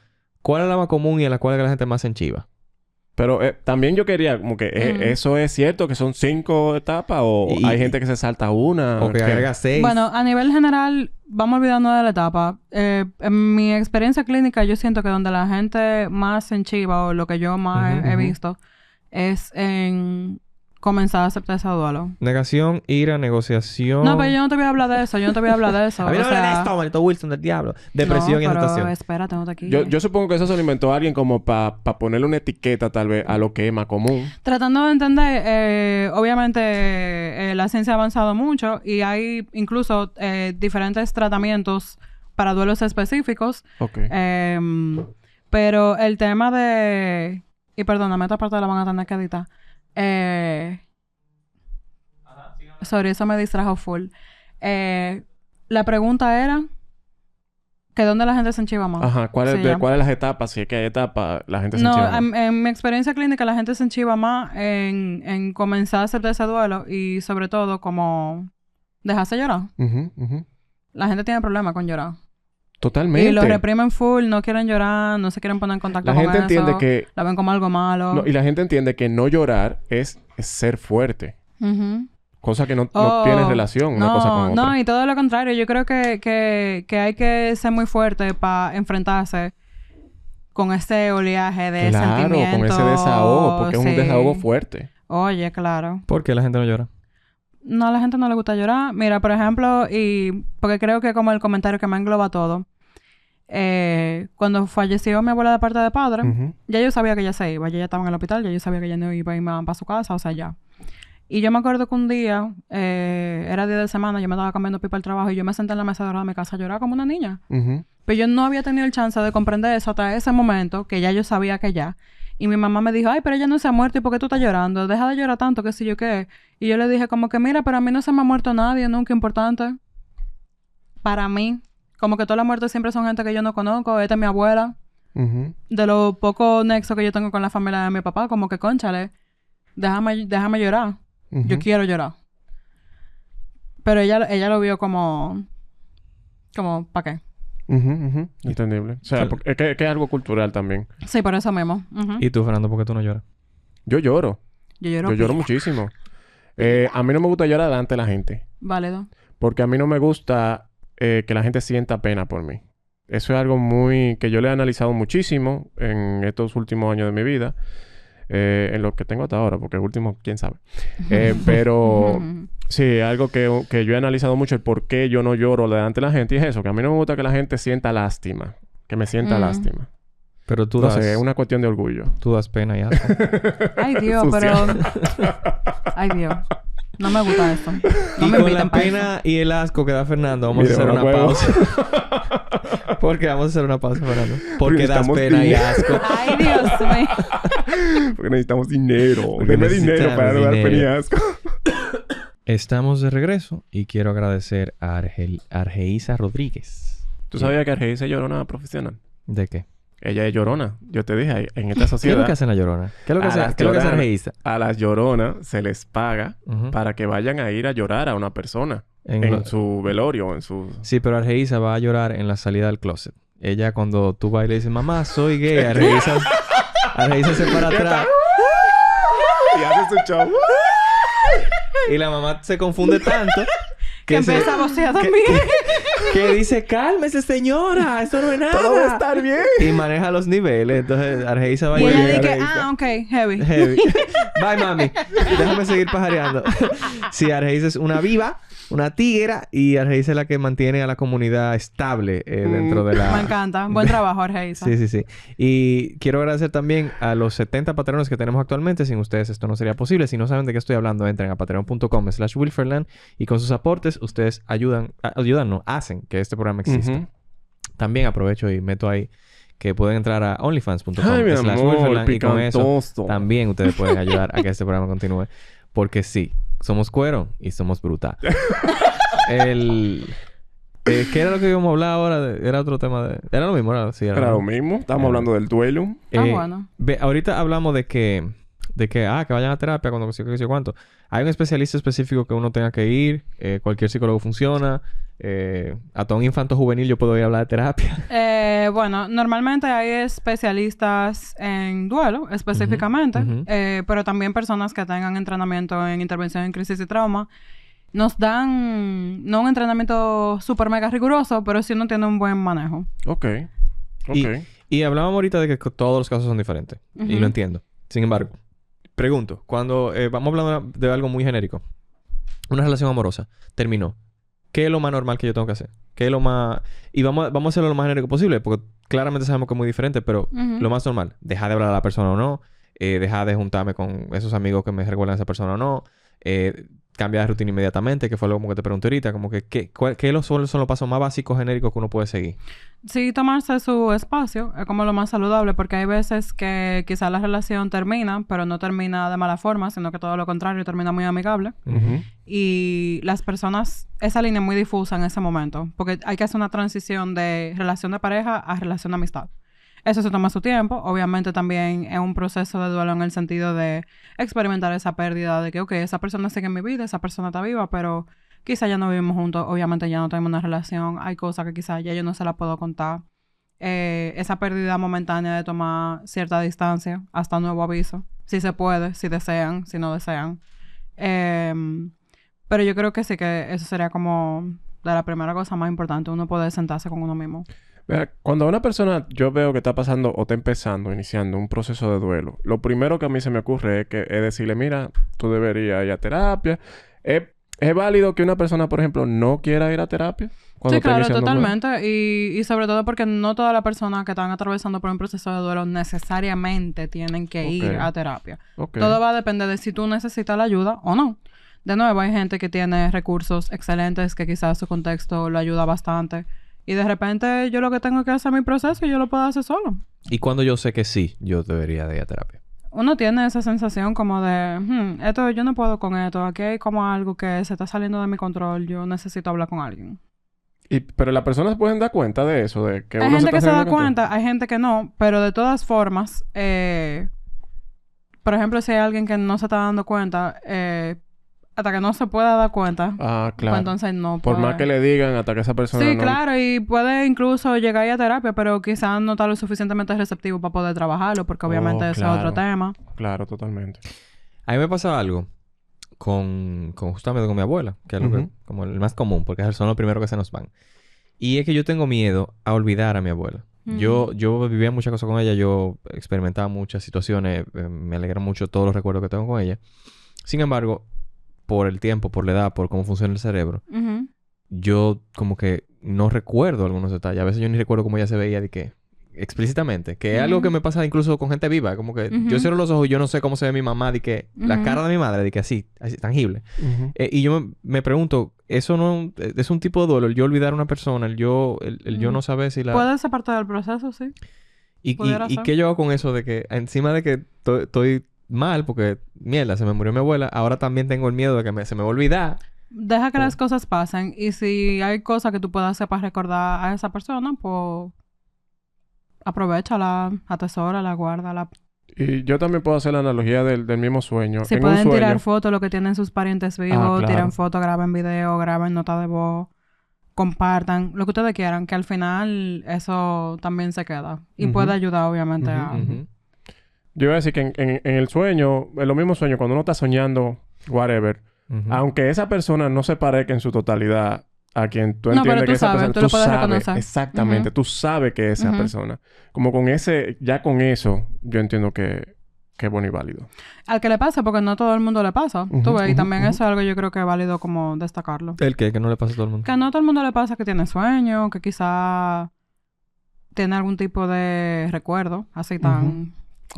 ¿Cuál es la más común y en la cual la gente más se enchiva? Pero también yo quería como que ¿eso es cierto que son 5 etapas? ¿O hay gente que se salta una? O que agrega 6. Bueno, a nivel general, vamos olvidando de la etapa. En mi experiencia clínica, yo siento que donde la gente más se enchiva, o lo que yo más he visto, es en comenzar a aceptar ese duelo. Negación, ira, negociación. No, pero yo no te voy a hablar de eso. Yo no te voy a hablar de eso. A mí no o me habla de sea, esto, maldito Wilson del diablo. Depresión y pero aceptación. espérate, no te aquí. Yo supongo que eso se lo inventó alguien como para ponerle una etiqueta tal vez a lo que es más común. Tratando de entender, obviamente la ciencia ha avanzado mucho y hay incluso diferentes tratamientos para duelos específicos. Ok. Pero el tema de... Y perdóname, esta parte la van a tener que editar. Sorry, eso me distrajo full. La pregunta era... ¿Que dónde la gente se enchiva más? Ajá. ¿Cuáles Sí, son las etapas? Si es que hay etapas, la gente se No, enchiva más. en mi experiencia clínica la gente se enchiva más en comenzar a aceptar ese duelo y sobre todo como dejarse llorar. Ujú, ujú. La gente tiene problemas con llorar. Totalmente. Y lo reprimen full, no quieren llorar, no se quieren poner en contacto La con gente eso. entiende que... La ven como algo malo. No, y la gente entiende que no llorar es ser fuerte. Ujú. Cosa que no Oh, tiene relación una cosa con otra. No, y todo lo contrario. Yo creo que hay que ser muy fuerte para enfrentarse con ese oleaje de Claro, sentimientos. con ese desahogo, porque es un Sí. desahogo fuerte. Oye, claro. ¿Por qué la gente no llora? No, a la gente no le gusta llorar. Mira, por ejemplo, y porque creo que como el comentario que me engloba todo, cuando falleció mi abuela de parte de padre, Ujú. ya yo sabía que ella se iba, ya ella estaba en el hospital, ya yo sabía que ella no iba a ir para su casa, o sea, ya. Y yo me acuerdo que un día, era día de semana, yo me estaba cambiando pipa al trabajo y yo me senté en la mesa de mi casa a llorar como una niña. Ujú. Pero yo no había tenido el chance de comprender eso hasta ese momento, que ya yo sabía que ya. Y mi mamá me dijo, ay, pero ella no se ha muerto, ¿y por qué tú estás llorando? Deja de llorar tanto, qué sé yo qué. Y yo le dije como que, mira, pero a mí no se me ha muerto nadie, nunca importante. Para mí. Como que todas las muertes siempre son gente que yo no conozco. Esta es mi abuela. Ujú. De lo poco nexo que yo tengo con la familia de mi papá, como que, cónchale, déjame llorar. Ujú. Yo quiero llorar. Pero ella lo vio como, ¿para qué? Ujú, ujú. Entendible. O sea, porque es que es algo cultural también. Sí, por eso mismo. Ujú. ¿Y tú, Fernando, por qué tú no lloras? Yo lloro. Yo lloro. Yo lloro muchísimo. A mí no me gusta llorar delante de la gente. Válido. Porque a mí no me gusta que la gente sienta pena por mí. Eso es algo muy... que yo le he analizado muchísimo en estos últimos años de mi vida. En lo que tengo hasta ahora. Porque el último, quién sabe. Pero... Sí, algo que yo he analizado mucho. El por qué yo no lloro delante de la gente. Y es eso. Que a mí no me gusta que la gente sienta lástima. Que me sienta lástima. Pero tú No das... sé, es una cuestión de orgullo. Tú das pena y asco. Ay, Dios, Sucia. pero... Ay, Dios. No me gusta esto. No Y me con inviten la pa' pena y el asco que da Fernando, vamos Mira, a hacer una huevo. pausa. Porque vamos a hacer una pausa, Fernando. Porque das necesitamos pena y dinero. asco. eso. Ay, Dios mío. Porque necesitamos dinero. Porque Deme dinero necesitamos para no dar dinero. pena y asco. Estamos de regreso y quiero agradecer a Argeisa Rodríguez. ¿Tú sabías que Argeisa es llorona profesional? ¿De qué? Ella es llorona. Yo te dije, en esta ¿Qué es sociedad... lo que hacen la llorona? ¿Qué es lo que A hace, las ¿qué es lo que hace lloronas. Argeisa? A las lloronas se les paga Ujú. para que vayan a ir a llorar a una persona. En En lo- su velorio, en su... Sí, pero Argeisa va a llorar en la salida del closet. Ella cuando tú vas y le dices, mamá, soy gay, Argeisa se para atrás Y hace su show. y la mamá se confunde tanto Que se- empieza a vocear también. que dice, cálmese señora, eso no es nada. Todo va a estar bien. Y maneja los niveles. Entonces Argeisa va Y a ella llorar. dice, ok, heavy. Heavy. Bye, mami. Déjame seguir pajareando. Sí, Argeisa es una viva, una tiguera, y Argeisa es la que mantiene a la comunidad estable dentro de la... Me encanta. Buen trabajo, Jorge Isa. Sí, sí, sí. Y quiero agradecer también a los 70 patronos que tenemos actualmente. Sin ustedes esto no sería posible. Si no saben de qué estoy hablando, entren a patreon.com/wilferland y con sus aportes ustedes hacen que este programa exista. Ujú. También aprovecho y meto ahí que pueden entrar a Ay, mi onlyfans.com/wilferland amor, y con eso picantoso. también ustedes pueden ayudar a que este programa continúe. Porque sí, somos cuero y somos brutal. ¿Qué era lo que íbamos a hablar ahora? Era otro tema de... Era lo mismo, ¿verdad? Sí, Era lo mismo. Estábamos hablando del duelo. Bueno. Ahorita hablamos de que vayan a terapia cuando qué sé yo cuánto. Hay un especialista específico que uno tenga que ir. Cualquier psicólogo funciona. Hasta un infanto juvenil yo puedo ir a hablar de terapia. Bueno, normalmente hay especialistas en duelo, específicamente, Ujú. pero también personas que tengan entrenamiento en intervención en crisis y trauma. Nos dan, no un entrenamiento súper mega riguroso, pero sí uno tiene un buen manejo. Ok. Ok. Y hablábamos ahorita de que todos los casos son diferentes. Y Ujú. lo entiendo. Sin embargo, Pregunto, cuando vamos hablando de algo muy genérico, una relación amorosa terminó. ¿Qué es lo más normal que yo tengo que hacer? ¿Qué es lo más... Y vamos a hacerlo lo más genérico posible, porque claramente sabemos que es muy diferente, pero lo más normal, dejar de hablar a la persona o no, dejar de juntarme con esos amigos que me recuerdan a esa persona o no, cambiar de rutina inmediatamente, que fue algo como que te pregunté ahorita, como que ¿qué son los pasos más básicos genéricos que uno puede seguir? Sí, tomarse su espacio es como lo más saludable, porque hay veces que quizás la relación termina, pero no termina de mala forma, sino que todo lo contrario, termina muy amigable. Y las personas, esa línea es muy difusa en ese momento, porque hay que hacer una transición de relación de pareja a relación de amistad. Eso se toma su tiempo. Obviamente también es un proceso de duelo en el sentido de experimentar esa pérdida de que, ok, esa persona sigue en mi vida, esa persona está viva, pero quizá ya no vivimos juntos, obviamente ya no tenemos una relación, hay cosas que quizá ya yo no se las puedo contar. Esa pérdida momentánea de tomar cierta distancia hasta nuevo aviso, si se puede, si desean, si no desean. Pero yo creo que sí que eso sería como de la primera cosa más importante, uno poder sentarse con uno mismo. Cuando una persona yo veo que está pasando o está empezando, iniciando un proceso de duelo, lo primero que a mí se me ocurre es decirle, mira, tú deberías ir a terapia. ¿Es válido que una persona, por ejemplo, no quiera ir a terapia? Sí, claro, totalmente. Y sobre todo porque no todas las personas que están atravesando por un proceso de duelo necesariamente tienen que ir a terapia. Todo va a depender de si tú necesitas la ayuda o no. De nuevo, hay gente que tiene recursos excelentes que quizás su contexto lo ayuda bastante. Y de repente yo lo que tengo que hacer mi proceso y yo lo puedo hacer solo. ¿Y cuando yo sé que sí, yo debería de ir a terapia? Uno tiene esa sensación como de... esto, yo no puedo con esto. Aquí hay como algo que se está saliendo de mi control. Yo necesito hablar con alguien. Pero las personas pueden dar cuenta de eso, de que hay uno gente que se da cuenta, cuenta, hay gente que no. Pero de todas formas... por ejemplo, si hay alguien que no se está dando cuenta... hasta que no se pueda dar cuenta. Ah, claro. Pues entonces no puede. Por más que le digan, hasta que esa persona sí, no... claro. Y puede incluso llegar a terapia, pero quizás no está lo suficientemente receptivo para poder trabajarlo, porque obviamente eso es otro tema. Claro, totalmente. A mí me pasa algo justamente con mi abuela, que es lo que, como el más común, porque son los primeros que se nos van. Y es que yo tengo miedo a olvidar a mi abuela. Yo vivía muchas cosas con ella, yo experimentaba muchas situaciones, me alegra mucho todos los recuerdos que tengo con ella. Sin embargo, por el tiempo, por la edad, por cómo funciona el cerebro, yo como que no recuerdo algunos detalles. A veces yo ni recuerdo cómo ella se veía de que explícitamente. Que es algo que me pasa incluso con gente viva. Como que yo cierro los ojos y yo no sé cómo se ve mi mamá, de que la cara de mi madre, de que así tangible. Y yo me pregunto, ¿eso no es un tipo de duelo? El yo olvidar a una persona, el yo no saber si la... Puede ser parte del proceso, sí. ¿Y qué yo hago con eso de que encima de que estoy mal porque, mierda, se me murió mi abuela, ahora también tengo el miedo de que se me va a olvidar? Deja que las cosas pasen. Y si hay cosas que tú puedas hacer para recordar a esa persona, pues... aprovéchala, atesórala, guárdala. Y yo también puedo hacer la analogía del mismo sueño. Si pueden tirar fotos, lo que tienen sus parientes vivos, claro. tiren fotos, graben video, graben nota de voz, compartan, lo que ustedes quieran, que al final eso también se queda. Y puede ayudar, obviamente, a... Yo iba a decir que en el sueño, en los mismos sueños, cuando uno está soñando, whatever, aunque esa persona no se parezca en su totalidad a quien tú entiendes que esa persona... Tú lo puedes reconocer. Exactamente. Tú sabes que es esa persona. Como con ese... Ya con eso, yo entiendo que es bueno y válido. Al que le pasa, porque no todo el mundo le pasa. Tú ves, y también eso es algo yo creo que es válido como destacarlo. ¿El qué? Que no le pasa a todo el mundo. Que no a todo el mundo le pasa que tiene sueño, que quizá tiene algún tipo de recuerdo así tan...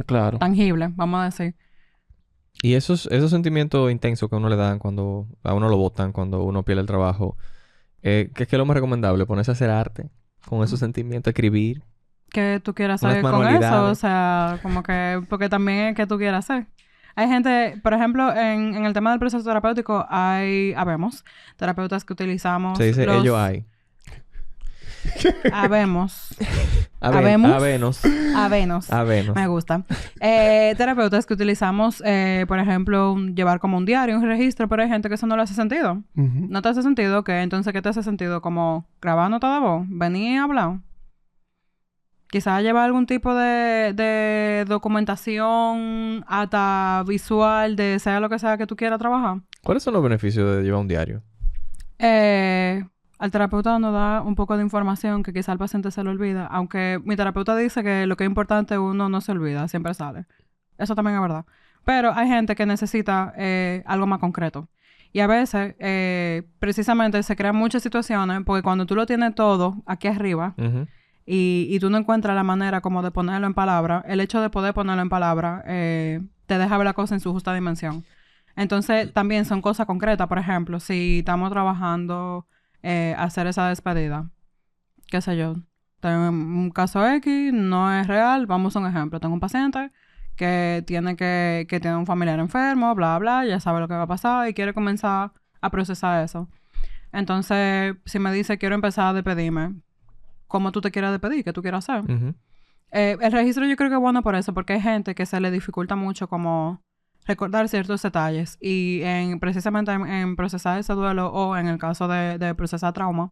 Claro. tangible, vamos a decir. Y esos sentimientos intensos que a uno le dan cuando a uno lo botan, cuando uno pierde el trabajo, ¿qué es lo más recomendable? Ponerse a hacer arte con esos sentimientos, escribir. ¿Qué tú quieras hacer con eso? O sea, como que... porque también es que tú quieras hacer. Hay gente... Por ejemplo, en el tema del proceso terapéutico habemos terapeutas que utilizamos... Se dice ello hay. Habemos. Me gusta. Terapeutas que utilizamos, por ejemplo, llevar como un diario, un registro, pero hay gente que eso no le hace sentido. ¿No te hace sentido? ¿Qué? Entonces, ¿qué te hace sentido? Como grabar nota de voz, venir y hablar. Quizás llevar algún tipo de documentación hasta visual de sea lo que sea que tú quieras trabajar. ¿Cuáles son los beneficios de llevar un diario? Al terapeuta nos da un poco de información que quizá al paciente se le olvida. Aunque mi terapeuta dice que lo que es importante uno no se olvida, siempre sale. Eso también es verdad. Pero hay gente que necesita algo más concreto. Y a veces, precisamente, se crean muchas situaciones porque cuando tú lo tienes todo aquí arriba y tú no encuentras la manera como de ponerlo en palabra, el hecho de poder ponerlo en palabra te deja ver la cosa en su justa dimensión. Entonces, también son cosas concretas. Por ejemplo, si estamos trabajando hacer esa despedida, qué sé yo, tengo un caso X, no es real, vamos a un ejemplo. Tengo un paciente que tiene un familiar enfermo, bla, bla, ya sabe lo que va a pasar y quiere comenzar a procesar eso. Entonces, si me dice, quiero empezar a despedirme, ¿cómo tú te quieres despedir? ¿Qué tú quieres hacer? El registro yo creo que es bueno por eso, porque hay gente que se le dificulta mucho como recordar ciertos detalles y precisamente en procesar ese duelo o en el caso de procesar trauma,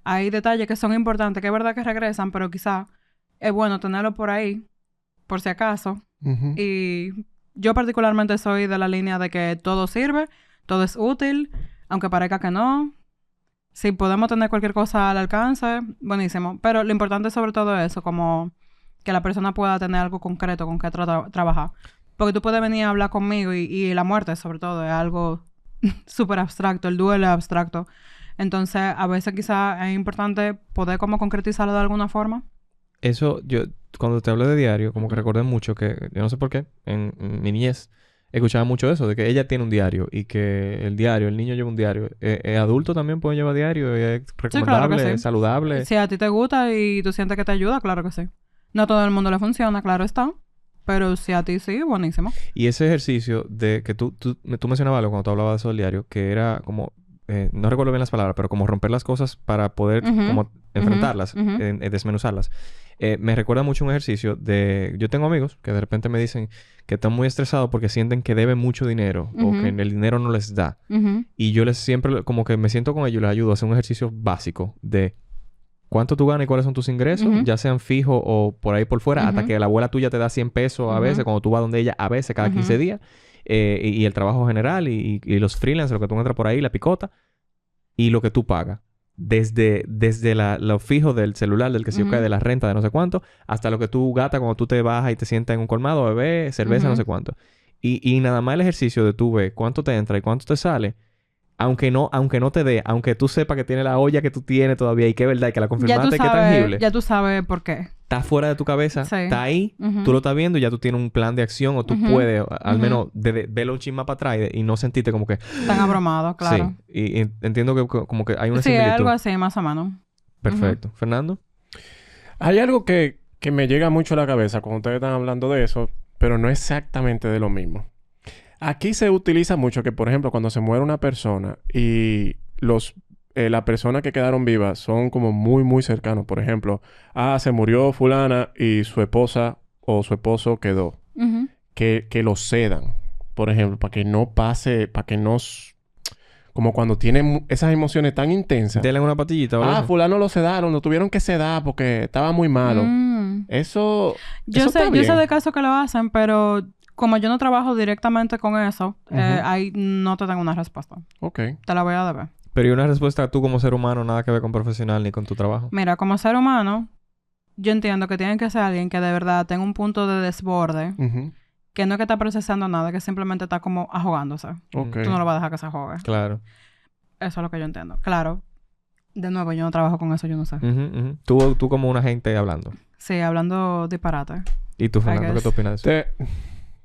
hay detalles que son importantes, que es verdad que regresan, pero quizá es bueno tenerlo por ahí, por si acaso. Y yo particularmente soy de la línea de que todo sirve, todo es útil, aunque parezca que no. Si podemos tener cualquier cosa al alcance, buenísimo. Pero lo importante es sobre todo eso, como que la persona pueda tener algo concreto con que trabajar. Porque tú puedes venir a hablar conmigo y la muerte, sobre todo, es algo súper abstracto. El duelo es abstracto. Entonces, a veces quizás es importante poder como concretizarlo de alguna forma. Eso, yo, cuando te hablé de diario, como que recordé mucho que, yo no sé por qué, en mi niñez, escuchaba mucho eso, de que ella tiene un diario y que el niño lleva un diario. ¿Adulto también puede llevar diario? ¿Es recomendable? Sí, claro que sí. ¿Es saludable? Si a ti te gusta y tú sientes que te ayuda, claro que sí. No a todo el mundo le funciona, claro está. Pero si a ti sí, buenísimo. Y ese ejercicio de que tú mencionabas algo cuando tú hablabas de eso del diario, que era como, no recuerdo bien las palabras, pero como romper las cosas para poder como enfrentarlas, desmenuzarlas. Me recuerda mucho un ejercicio de... Yo tengo amigos que de repente me dicen que están muy estresados porque sienten que deben mucho dinero o que el dinero no les da. Y yo les siempre como que me siento con ellos y les ayudo a hacer un ejercicio básico de cuánto tú ganas y cuáles son tus ingresos, ya sean fijos o por ahí por fuera, hasta que la abuela tuya te da 100 pesos a veces, cuando tú vas donde ella, a veces cada 15 días, y el trabajo general y los freelance, lo que tú entras por ahí, la picota, y lo que tú pagas. Desde lo fijo del celular, del que se cae, de la renta, de no sé cuánto, hasta lo que tú gastas cuando tú te bajas y te sientas en un colmado, bebé, cerveza, no sé cuánto. Y nada más el ejercicio de tú ver cuánto te entra y cuánto te sale, aunque no te dé, aunque tú sepas que tiene la olla que tú tienes todavía y que es verdad y que la confirmaste que es tangible. Ya tú sabes por qué. Está fuera de tu cabeza, está ahí, tú lo estás viendo y ya tú tienes un plan de acción o tú puedes al menos verlo un chisme para atrás y no sentirte como que... Tan abrumado, claro. Sí. Y entiendo que como que hay una similitud. Sí, algo así, más o menos. Perfecto. ¿Fernando? Hay algo que me llega mucho a la cabeza cuando ustedes están hablando de eso, pero no exactamente de lo mismo. Aquí se utiliza mucho que, por ejemplo, cuando se muere una persona y las personas que quedaron vivas son como muy, muy cercanos. Por ejemplo, se murió fulana y su esposa o su esposo quedó. Que lo cedan, por ejemplo, para que no pase, para que no... Como cuando tienen esas emociones tan intensas. Denle una patillita, ¿verdad? Fulano lo sedaron, lo tuvieron que sedar porque estaba muy malo. Eso... Yo sé de casos que lo hacen, pero... Como yo no trabajo directamente con eso, ahí no te tengo una respuesta. Ok. Te la voy a deber. Pero ¿y una respuesta tú como ser humano nada que ver con profesional ni con tu trabajo? Mira, como ser humano, yo entiendo que tiene que ser alguien que de verdad tenga un punto de desborde. Que no es que está procesando nada, que simplemente está como ahogándose. Okay. Tú no lo vas a dejar que se ahogue. Claro. Eso es lo que yo entiendo. Claro. De nuevo, yo no trabajo con eso, yo no sé. Tú como una gente hablando. Sí, hablando disparate. ¿Y tú, Fernando, qué tú opinas de eso?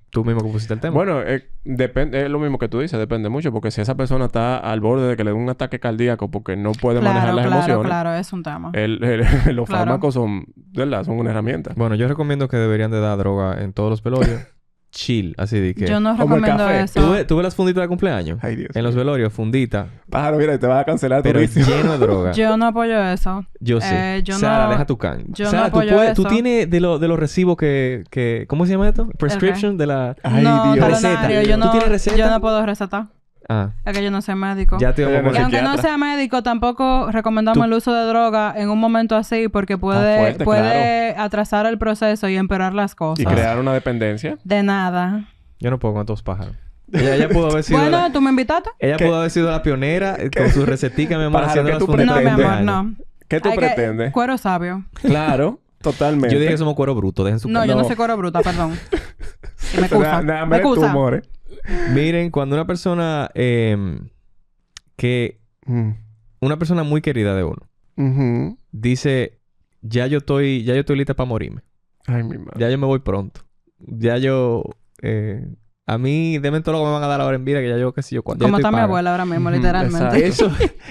Tú mismo que pusiste el tema. Bueno, depende, es lo mismo que tú dices, depende mucho, porque si esa persona está al borde de que le dé un ataque cardíaco porque no puede manejar las emociones. Claro, es un tema. Los fármacos son, ¿verdad? Son una herramienta. Bueno, yo recomiendo que deberían de dar droga en todos los velorios. Chill, así de que... Yo no recomiendo eso. ¿Tú ves las funditas de cumpleaños? Ay, Dios. En los velorios, fundita. Pájaro, mira, te vas a cancelar pero lleno de droga. Yo no apoyo eso. Yo sí. Sara, deja tu can. Yo Sara, no apoyo eso. Tú tienes de los recibos que... ¿Cómo se llama esto? Prescription de la... Ay, no, Dios. Receta. ¿Tú tienes receta? Yo no puedo recetar. Es que yo no soy médico. Ya te vamos a poner. Y aunque no sea médico, tampoco recomendamos el uso de droga en un momento así porque puede atrasar el proceso y empeorar las cosas. Y crear una dependencia. De nada. Yo no puedo con estos pájaros. Ella pudo haber sido... Bueno, ¿tú me invitaste? Ella pudo haber sido la pionera con su recetica, mi amor, haciendo las funditas. No, mi amor, no. ¿Qué tú pretendes? Cuero sabio. Claro. Totalmente. Yo dije que somos cuero bruto. Dejen su... No, yo no sé cuero bruta, perdón. Me excusa. Me excusa. Miren, cuando una persona... Una persona muy querida de uno dice... Ya yo estoy lista para morirme. Ay, mi madre. Ya yo me voy pronto. Ya yo... a mí, denme todo lo que me van a dar ahora en vida, que ya yo, qué sé yo, cuando Como está mi abuela ahora mismo, literalmente.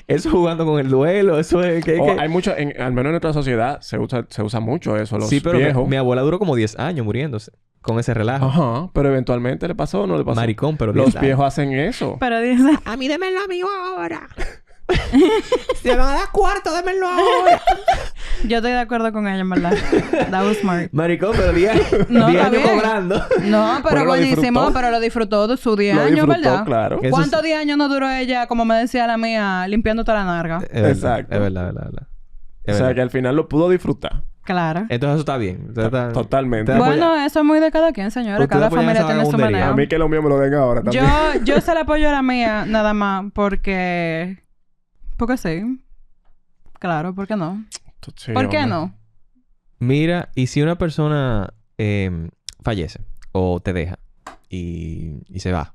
Eso jugando con el duelo, eso es... Hay mucho... al menos en nuestra sociedad se usa mucho eso. Los sí, pero viejos... mi abuela duró como 10 años muriéndose. Con ese relajo. Ajá. Pero eventualmente le pasó o no le pasó. Maricón, pero... Los viejos hacen eso. Pero dice... A mí démenlo a mí ahora. Si me van a dar cuarto, démenlo ahora. Yo estoy de acuerdo con ella, en verdad. That was smart. Maricón, pero 10 No, años está bien. cobrando. No, pero buenísimo. Pero lo disfrutó de sus 10 años, ¿verdad? Claro. ¿Cuántos 10 años no duró ella, como me decía la mía, limpiando toda la narga? Exacto. Es verdad. O sea, que al final lo pudo disfrutar. Claro. Entonces eso está bien. Totalmente. Bueno, eso es muy de cada quien, señores. Cada familia tiene su manera. A mí que lo mío me lo den ahora también. Yo se le apoyo a la mía nada más porque... Porque sí. Claro, ¿por qué no? Sí, ¿Por qué hombre. no? Mira, y si una persona fallece o te deja y se va,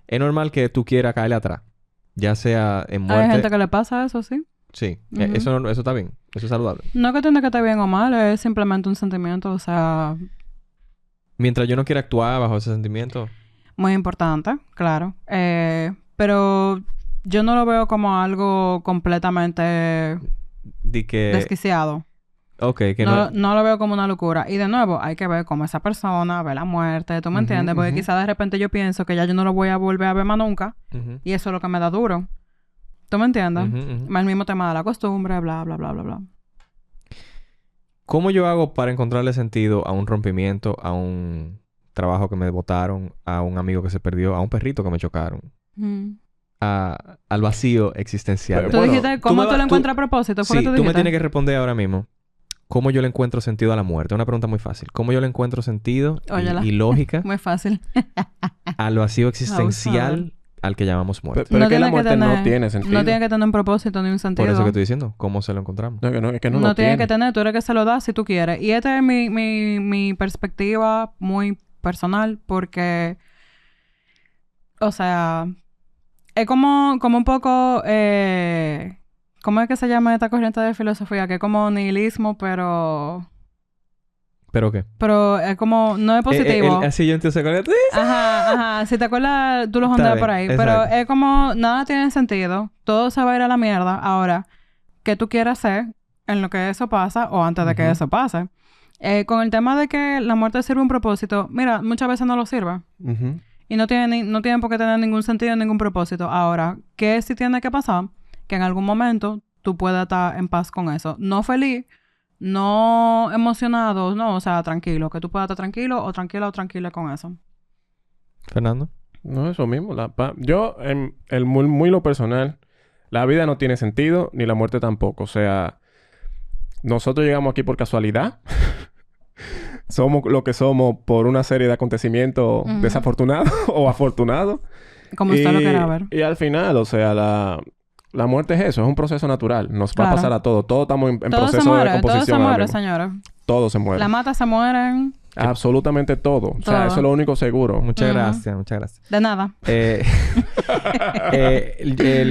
es normal que tú quieras caerle atrás. Ya sea en muerte... Hay gente que le pasa eso, sí. Sí. Ujú. Eso está bien. Eso es saludable. No que tiene que estar bien o mal. Es simplemente un sentimiento, o sea... Mientras yo no quiera actuar bajo ese sentimiento... Muy importante, claro. Pero yo no lo veo como algo completamente desquiciado. Ok, que no lo veo como una locura. Y de nuevo, hay que ver cómo esa persona ve la muerte. ¿Tú me entiendes? Porque quizás de repente yo pienso que ya yo no lo voy a volver a ver más nunca. Y eso es lo que me da duro. ¿Tú me entiendes? El mismo tema de la costumbre, bla, bla, bla, bla, bla. ¿Cómo yo hago para encontrarle sentido a un rompimiento, a un trabajo que me botaron, a un amigo que se perdió, a un perrito que me chocaron? Al vacío existencial. Tú dijiste, ¿cómo tú le encuentras propósito? Sí, tú me tienes que responder ahora mismo. ¿Cómo yo le encuentro sentido a la muerte? Una pregunta muy fácil. ¿Cómo yo le encuentro sentido y lógica muy fácil. al vacío existencial al que llamamos muerte? Pero es que la muerte no tiene sentido. No tiene que tener un propósito ni un sentido. Por eso que estoy diciendo. ¿Cómo se lo encontramos? Es que no lo tiene que tener. Tú eres que se lo das si tú quieres. Y esta es mi perspectiva muy personal porque... O sea... Es como un poco... ¿Cómo es que se llama esta corriente de filosofía? Que es como nihilismo, pero... ¿Pero qué? Pero es como... No es positivo. Así yo entiendo esa corriente. Ajá. Si te acuerdas, tú lo jondeas por ahí. Exacto. Pero es como... Nada tiene sentido. Todo se va a ir a la mierda. Ahora, ¿qué tú quieres hacer en lo que eso pasa o antes de que eso pase? Con el tema de que la muerte sirve un propósito... Mira, muchas veces no lo sirve. Y no tiene por qué tener ningún sentido, ningún propósito. Ahora, ¿qué sí tiene que pasar? Que en algún momento tú puedas estar en paz con eso. No feliz, no emocionado, no, o sea, tranquilo. Que tú puedas estar tranquilo o tranquila con eso. Fernando. No, eso mismo. Yo, en muy lo personal, la vida no tiene sentido, ni la muerte tampoco. O sea, nosotros llegamos aquí por casualidad. Somos lo que somos por una serie de acontecimientos desafortunados o afortunados. Como usted lo quiera ver. Y al final, o sea, la muerte es eso. Es un proceso natural. Nos va a pasar a todos. Todos estamos en proceso de descomposición. Todo se muere, señora. Todo se muere. Las matas se mueren. Absolutamente todo. O sea, eso es lo único seguro. Muchas gracias. De nada.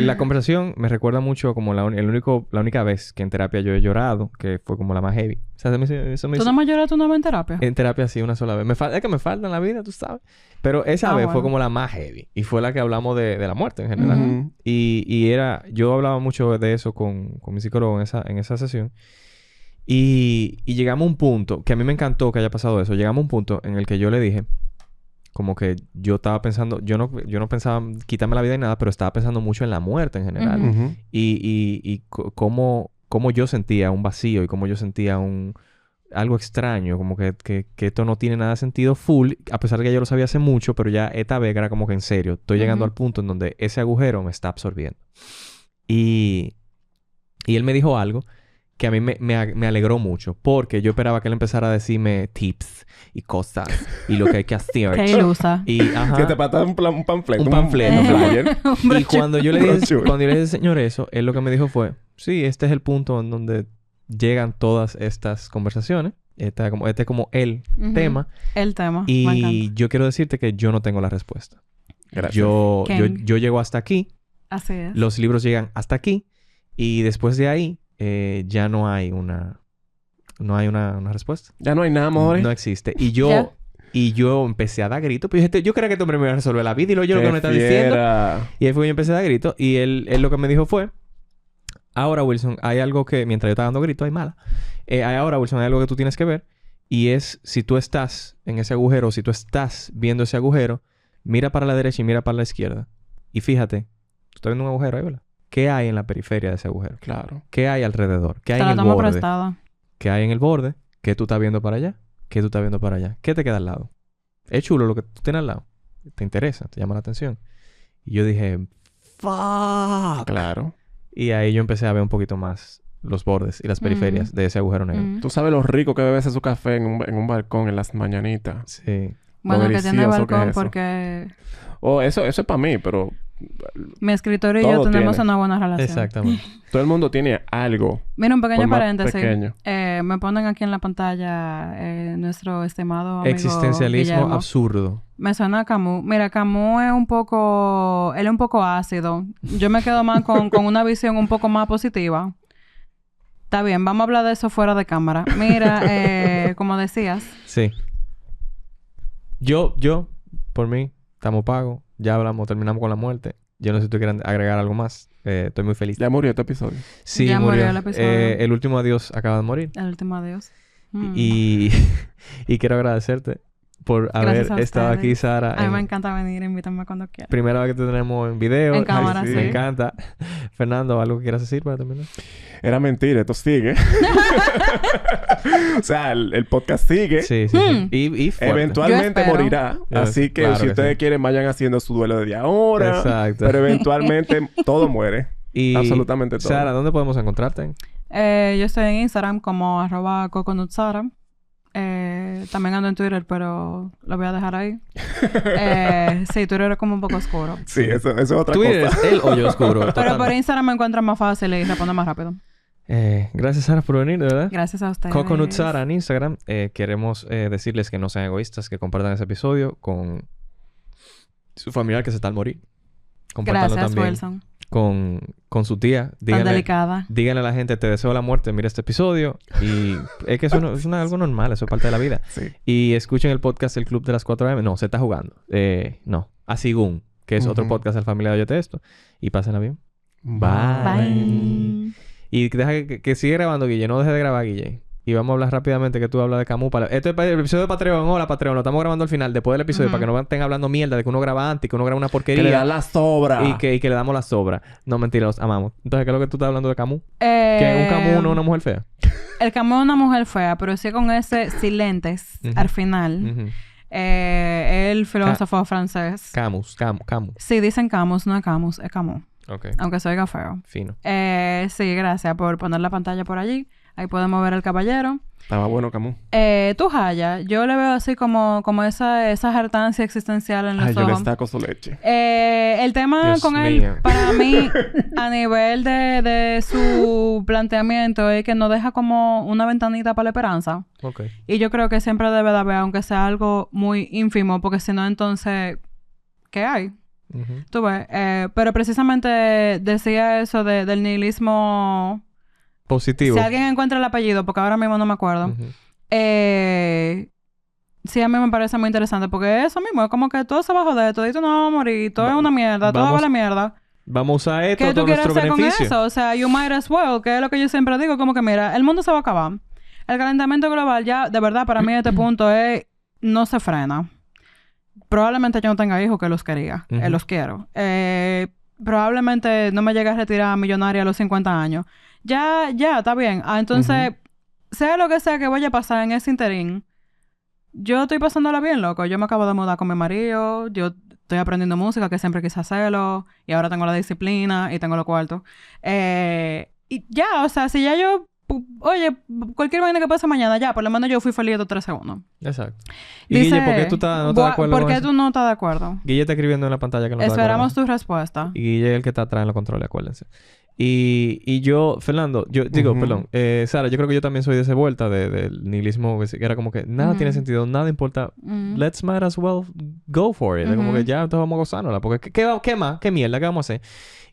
La conversación me recuerda mucho como la única vez que en terapia yo he llorado, que fue como la más heavy. O sea, ¿Tú no me lloraste una vez en terapia? En terapia sí, una sola vez. Es que me falta en la vida, tú sabes. Pero esa vez fue como la más heavy. Y fue la que hablamos de la muerte en general. Y era... Yo hablaba mucho de eso con mi psicólogo en esa sesión. Y llegamos a un punto... Que a mí me encantó que haya pasado eso. Llegamos a un punto en el que yo le dije... Como que yo estaba pensando... Yo no pensaba quitarme la vida ni nada... Pero estaba pensando mucho en la muerte en general. Y cómo yo sentía un vacío... Y cómo yo sentía algo extraño... Como que esto no tiene nada de sentido full... A pesar de que yo lo sabía hace mucho... Pero ya esta vez era como que en serio... Estoy llegando al punto en donde ese agujero me está absorbiendo. Y él me dijo algo... que a mí me alegró mucho. Porque yo esperaba que él empezara a decirme tips y cosas. Y lo que hay que hacer. Qué ilusa. Y, que te pataba un panfleto. Un panfleto. Un flyer. Y cuando yo le dije, señor, eso, él lo que me dijo fue... Sí, este es el punto en donde llegan todas estas conversaciones. Este es como el Ujú. tema. El tema. Me Y encanta. yo quiero decirte que yo no tengo la respuesta. Gracias. Yo llego hasta aquí. Así es. Los libros llegan hasta aquí. Y después de ahí, ya no hay una respuesta. Ya no hay nada, amores. No existe. Ya. Y yo empecé a dar gritos. Pues yo creía que este hombre me iba a resolver la vida y lo yo lo que me está diciendo. Y ahí fue que yo empecé a dar gritos. Y él lo que me dijo fue... Ahora, Wilson, hay algo que... Mientras yo estaba dando gritos, hay mala. Ahora, Wilson, hay algo que tú tienes que ver. Y es... Si tú estás en ese agujero... Si tú estás viendo ese agujero... Mira para la derecha y mira para la izquierda. Y fíjate... Tú estás viendo un agujero ahí, ¿verdad? ¿Qué hay en la periferia de ese agujero? Claro. ¿Qué hay alrededor? ¿Qué hay Te en la el tomo borde? prestada. ¿Qué hay en el borde? ¿Qué tú estás viendo para allá? ¿Qué tú estás viendo para allá? ¿Qué te queda al lado? Es chulo lo que tú tienes al lado. Te interesa, te llama la atención. Y yo dije, ¡fuck! Claro. Y ahí yo empecé a ver un poquito más los bordes y las periferias de ese agujero negro. Mm. Tú sabes lo rico que bebe su café en un balcón en las mañanitas. Sí. Bueno, Lo que tiene delicioso que balcón es eso. porque Oh, eso es para mí, pero mi escritorio y Todo yo tenemos tiene. una buena relación. Exactamente. todo el mundo tiene algo. Mira, un pequeño Por más paréntesis. pequeño. Me ponen aquí en la pantalla nuestro estimado amigo Existencialismo Guillermo. absurdo. Me suena a Camus. Mira, Camus es un poco... Él es un poco ácido. Yo me quedo más con una visión un poco más positiva. Está bien, vamos a hablar de eso fuera de cámara. Mira, como decías... Sí. Yo, por mí, estamos pagos. Ya hablamos, terminamos con la muerte. Yo no sé si tú quieres agregar algo más. Estoy muy feliz. Ya murió este episodio. Sí, Ya murió. murió el episodio. El último adiós acaba de morir. El último adiós. Y quiero agradecerte por Gracias haber a estado aquí, ustedes. Sara. A mí me encanta venir. Invítame cuando quieras. Primera vez que te tenemos en video. En cámara, sí. Me encanta. Fernando, ¿algo que quieras decir para terminar? Era mentira, esto sigue. O sea, el podcast sigue. Sí. Y fuerte. Eventualmente Yo espero. morirá. Así que Claro si que ustedes sí. quieren, vayan haciendo su duelo desde ahora. Exacto. Pero eventualmente todo muere. Y Absolutamente todo. Sara, ¿dónde podemos encontrarte? Yo estoy en Instagram como @coconutsara. También ando en Twitter, pero lo voy a dejar ahí. Sí, Twitter es como un poco oscuro. Sí, eso es otra Twitter cosa. es el hoyo oscuro. Pero por totalmente. Instagram me encuentran más fácil y respondo más rápido. Gracias, Sara, por venir, de verdad. Gracias a ustedes. Coconut Sara en Instagram. Queremos decirles que no sean egoístas, que compartan ese episodio con su familiar que se está al morir. Compártanlo Gracias, también Wilson. con su tía. Tan delicada. Díganle a la gente, te deseo la muerte, mira este episodio. Y es que eso es algo normal, eso es parte de la vida. Sí. Y escuchen el podcast El Club de las 4 AM. No, se está jugando. No, Asigún, que es otro Ujú. podcast del familiar de Oyete Esto. Y pásenla bien. Bye. Bye. Y deja que sigue grabando, Guille. No deje de grabar, Guille. Y vamos a hablar rápidamente que tú hablas de Camus. Este es el episodio de Patreon. Hola, Patreon. Lo estamos grabando al final, después del episodio, Ujú. para que no estén hablando mierda de que uno graba antes, que uno graba una Que porquería. le dan la sobra. y que le damos la sobra. No, mentira, los amamos. Entonces, ¿qué es lo que tú estás hablando de Camus? Eh, Que un Camus no es una mujer fea. El Camus es una mujer fea, pero sí con ese silentes Ujú. al final. Ujú. El filósofo francés. Camus. Sí, dicen Camus, no es Camus, es Camus. Ok. Aunque se oiga feo. Fino. Sí, gracias por poner la pantalla por allí. Ahí podemos ver al caballero. Estaba bueno, Camus. Tú, Jaya, yo le veo así como esa hartancia existencial en los Ay, yo le ojos. saco su leche. El tema Dios con mío. él, para mí, a nivel de su planteamiento, es que nos deja como una ventanita para la esperanza. Ok. Y yo creo que siempre debe de haber, aunque sea algo muy ínfimo, porque si no, entonces, ¿qué hay? Ujú. Tú ves. Pero precisamente decía eso del nihilismo. Positivo. Si alguien encuentra el apellido, porque ahora mismo no me acuerdo. Ujú. Sí, a mí me parece muy interesante, porque eso mismo, es como que todo se va a joder, todito no va a morir, todo es una mierda, todo vamos- vale mierda. Vamos a usar esto ¿Qué a tú quieres nuestro hacer beneficio. con eso? O sea, you might as well, que es lo que yo siempre digo, como que mira, el mundo se va a acabar. El calentamiento global ya, de verdad, para mí este punto es, no se frena. Probablemente yo no tenga hijos que los quería, Ujú. los quiero. Probablemente no me llegue a retirar millonaria a los 50 años. Ya, está bien. Entonces, sea lo que sea que vaya a pasar en ese interín, yo estoy pasándola bien, loco. Yo me acabo de mudar con mi marido. Yo estoy aprendiendo música, que siempre quise hacerlo. Y ahora tengo la disciplina y tengo los cuartos. Y ya, o sea, si ya yo oye, cualquier vaina que pase mañana, ya, por lo menos yo fui feliz de 3 segundos. Exacto. Y Dice, Guille, ¿por qué tú no estás de acuerdo ¿por con qué eso? tú no estás de acuerdo? Guille está escribiendo en la pantalla que no está de acuerdo. Esperamos tu respuesta. Y Guille es el que está atrás en los controles, acuérdense. Y yo, Fernando, yo digo, perdón, Sara, yo creo que yo también soy de esa vuelta del nihilismo, que era como que nada tiene sentido, nada importa. Let's might as well go for it. Como que ya entonces vamos a gozárnosla. Porque ¿qué más? ¿Qué mierda? ¿Qué vamos a hacer?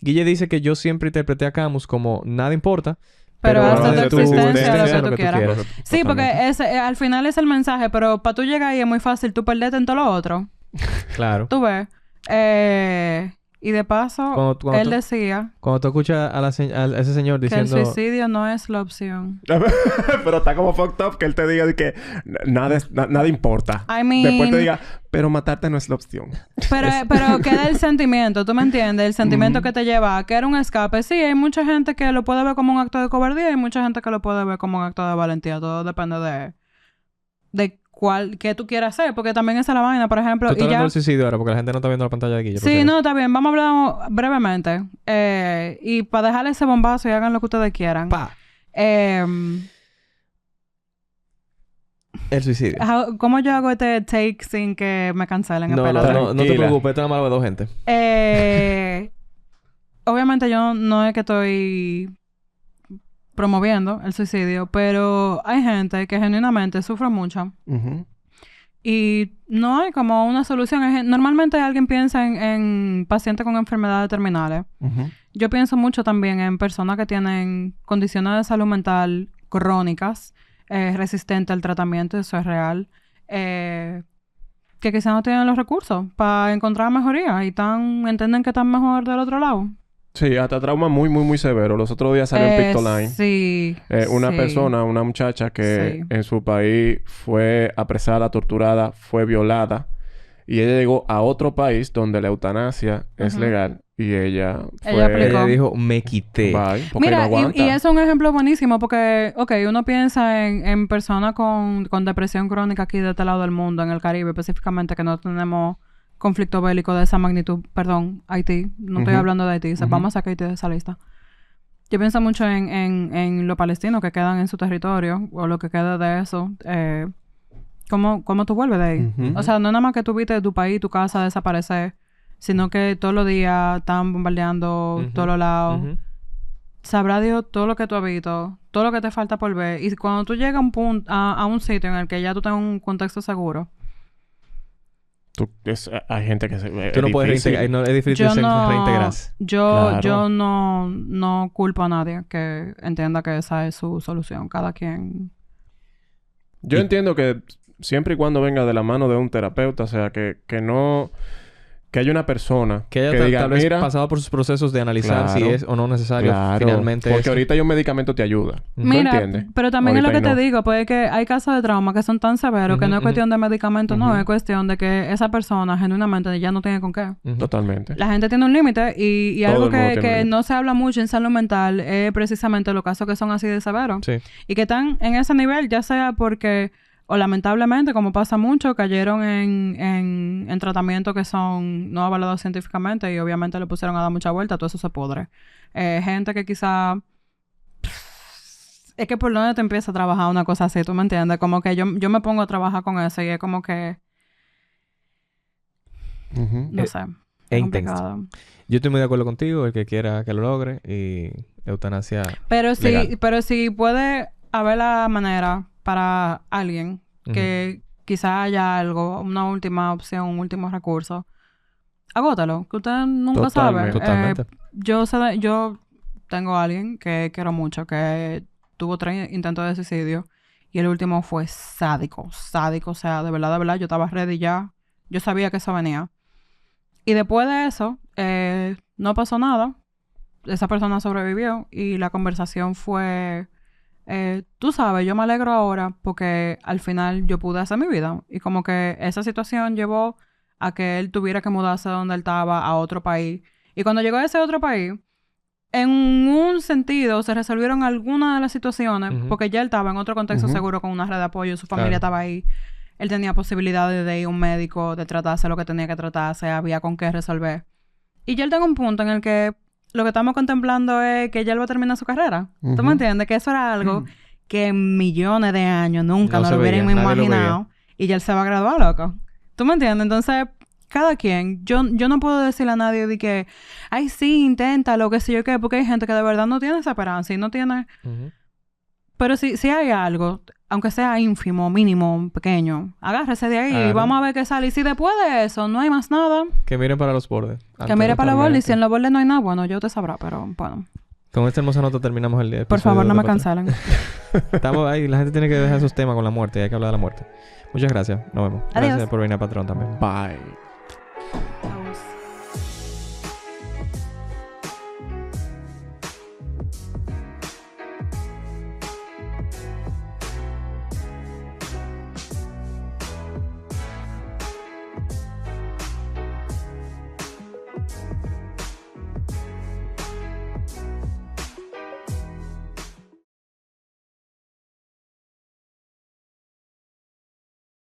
Guille dice que yo siempre interpreté a Camus como nada importa. Pero hasta de tu tu existencia, lo que tú quieras. quieras. Sí, porque al final es el mensaje, pero para tú llegar ahí es muy fácil tú perderte en todo lo otro. Claro. Tú ves. Y de paso, Cuando él tú- decía Cuando tú escuchas a ese señor que el diciendo... suicidio no es la opción. Pero está como fucked up que él te diga de que nada importa. I mean- Después te diga, pero matarte no es la opción. Pero queda el sentimiento, ¿tú me entiendes? El sentimiento que te lleva a que era un escape. Sí, hay mucha gente que lo puede ver como un acto de cobardía y hay mucha gente que lo puede ver como un acto de valentía. Todo depende de qué tú quieras hacer. Porque también esa es la vaina, por ejemplo. Tú estás Y hablando ya... del suicidio ahora porque la gente no está viendo la pantalla de Guille. Sí, no, está bien. Vamos a hablar brevemente. Y para dejarle ese bombazo y hagan lo que ustedes quieran. ¡Pa! Em, El suicidio. ¿Cómo yo hago este take sin que me cancelen? No Espérate. te Tranquila. preocupes. Esto es nada más lo de dos gente. Obviamente yo no es que estoy promoviendo el suicidio, pero hay gente que genuinamente sufre mucho Ujú. y no hay como una solución. Normalmente alguien piensa en pacientes con enfermedades terminales. Ujú. Yo pienso mucho también en personas que tienen condiciones de salud mental crónicas, resistentes al tratamiento, eso es real, que quizás no tienen los recursos para encontrar mejoría y entienden que están mejor del otro lado. Sí, hasta trauma muy, muy, muy severo. Los otros días salió en Pictoline. Sí. Una sí. persona, una muchacha que Sí. en su país fue apresada, torturada, fue violada. Y ella llegó a otro país donde la eutanasia es Ujú. legal. Y ella fue... Ella aplicó. Ella dijo, me quité. Bye, porque no Mira, aguanta. y es un ejemplo buenísimo porque, uno piensa en personas con depresión crónica aquí de este lado del mundo, en el Caribe específicamente, que no tenemos conflicto bélico de esa magnitud. Perdón, Haití. No estoy Ujú. hablando de Haití. Ujú. Vamos a sacar Haití de esa lista. Yo pienso mucho en los palestinos que quedan en su territorio o lo que queda de eso. ¿Cómo tú vuelves de ahí? Ujú. O sea, no es nada más que tú viste tu país, tu casa desaparecer, sino que todos los días están bombardeando Ujú. todos los lados. Ujú. Sabrá Dios todo lo que tú has visto, todo lo que te falta por ver. Y cuando tú llegas a un punto, a un sitio en el que ya tú tengas un contexto seguro, Hay gente que se... Tú no puedes reintegrar. No, es difícil reintegrarse. Claro. yo no culpo a nadie que entienda que esa es su solución. Cada quien... Yo entiendo que siempre y cuando venga de la mano de un terapeuta, o sea, que no... Que haya una persona Que ella que diga, tal vez mira... pasado por sus procesos de analizar si Claro. es o no necesario Claro, finalmente porque eso. ahorita hay un medicamento que te ayuda. ¿Tú Mira, entiendes? pero también es lo que Ahorita te no. digo, pues que hay casos de trauma que son tan severos que Ujú, no es cuestión de medicamentos, no, Ujú. es cuestión de que esa persona genuinamente ya no tiene con qué. Ujú. Totalmente. La gente tiene un límite y Todo algo el mundo tiene un que límite. no se habla mucho en salud mental es precisamente los casos que son así de severos. Sí. Y que están en ese nivel, ya sea porque, o lamentablemente, como pasa mucho, cayeron en tratamientos que son no avalados científicamente y obviamente le pusieron a dar mucha vuelta, todo eso se pudre. Gente que quizá... Es que por dónde te empieza a trabajar una cosa así, ¿tú me entiendes? Como que yo me pongo a trabajar con eso y es como que... Ujú. No sé. Es complicado. intenso. Yo estoy muy de acuerdo contigo, el que quiera que lo logre y eutanasia. Pero sí, legal. pero sí puede haber la manera para alguien que quizá haya algo, una última opción, un último recurso. Agótalo, que usted nunca sabe. Totalmente. Yo tengo a alguien que quiero mucho, que tuvo 3 intentos de suicidio y el último fue sádico, o sea, de verdad, yo estaba ready ya, yo sabía que eso venía. Y después de eso, no pasó nada, esa persona sobrevivió y la conversación fue, tú sabes, yo me alegro ahora porque al final yo pude hacer mi vida y como que esa situación llevó a que él tuviera que mudarse de donde él estaba a otro país. Y cuando llegó a ese otro país, en un sentido se resolvieron algunas de las situaciones Ujú. porque ya él estaba en otro contexto Ujú. seguro con una red de apoyo, su familia Claro. estaba ahí, él tenía posibilidades de ir a un médico, de tratarse lo que tenía que tratarse, había con qué resolver. Y ya él tengo un punto en el que lo que estamos contemplando es que ya él va a terminar su carrera. ¿Tú Ujú. me entiendes? Que eso era algo que en millones de años nunca No nos se lo hubieran veía, nadie lo imaginado. Y ya él se va a graduar, loco. ¿Tú me entiendes? Entonces, cada quien. Yo no puedo decirle a nadie de que, ay, sí, inténtalo, qué sé yo qué, porque hay gente que de verdad no tiene esa esperanza y no tiene... Ujú. Pero si hay algo, aunque sea ínfimo, mínimo, pequeño, agárrese de ahí y Agárrate. vamos a ver qué sale. Y si después de eso no hay más nada, Que miren para los bordes. que mire para los bordes. Y si en Totalmente. los bordes no hay nada, bueno, yo te sabrá, pero bueno. Con esta hermosa nota terminamos el día. Por favor, no me cancelen. Estamos ahí. La gente tiene que dejar sus temas con la muerte. Y hay que hablar de la muerte. Muchas gracias. Nos vemos. Adiós. Gracias por venir a Patrón también. Bye.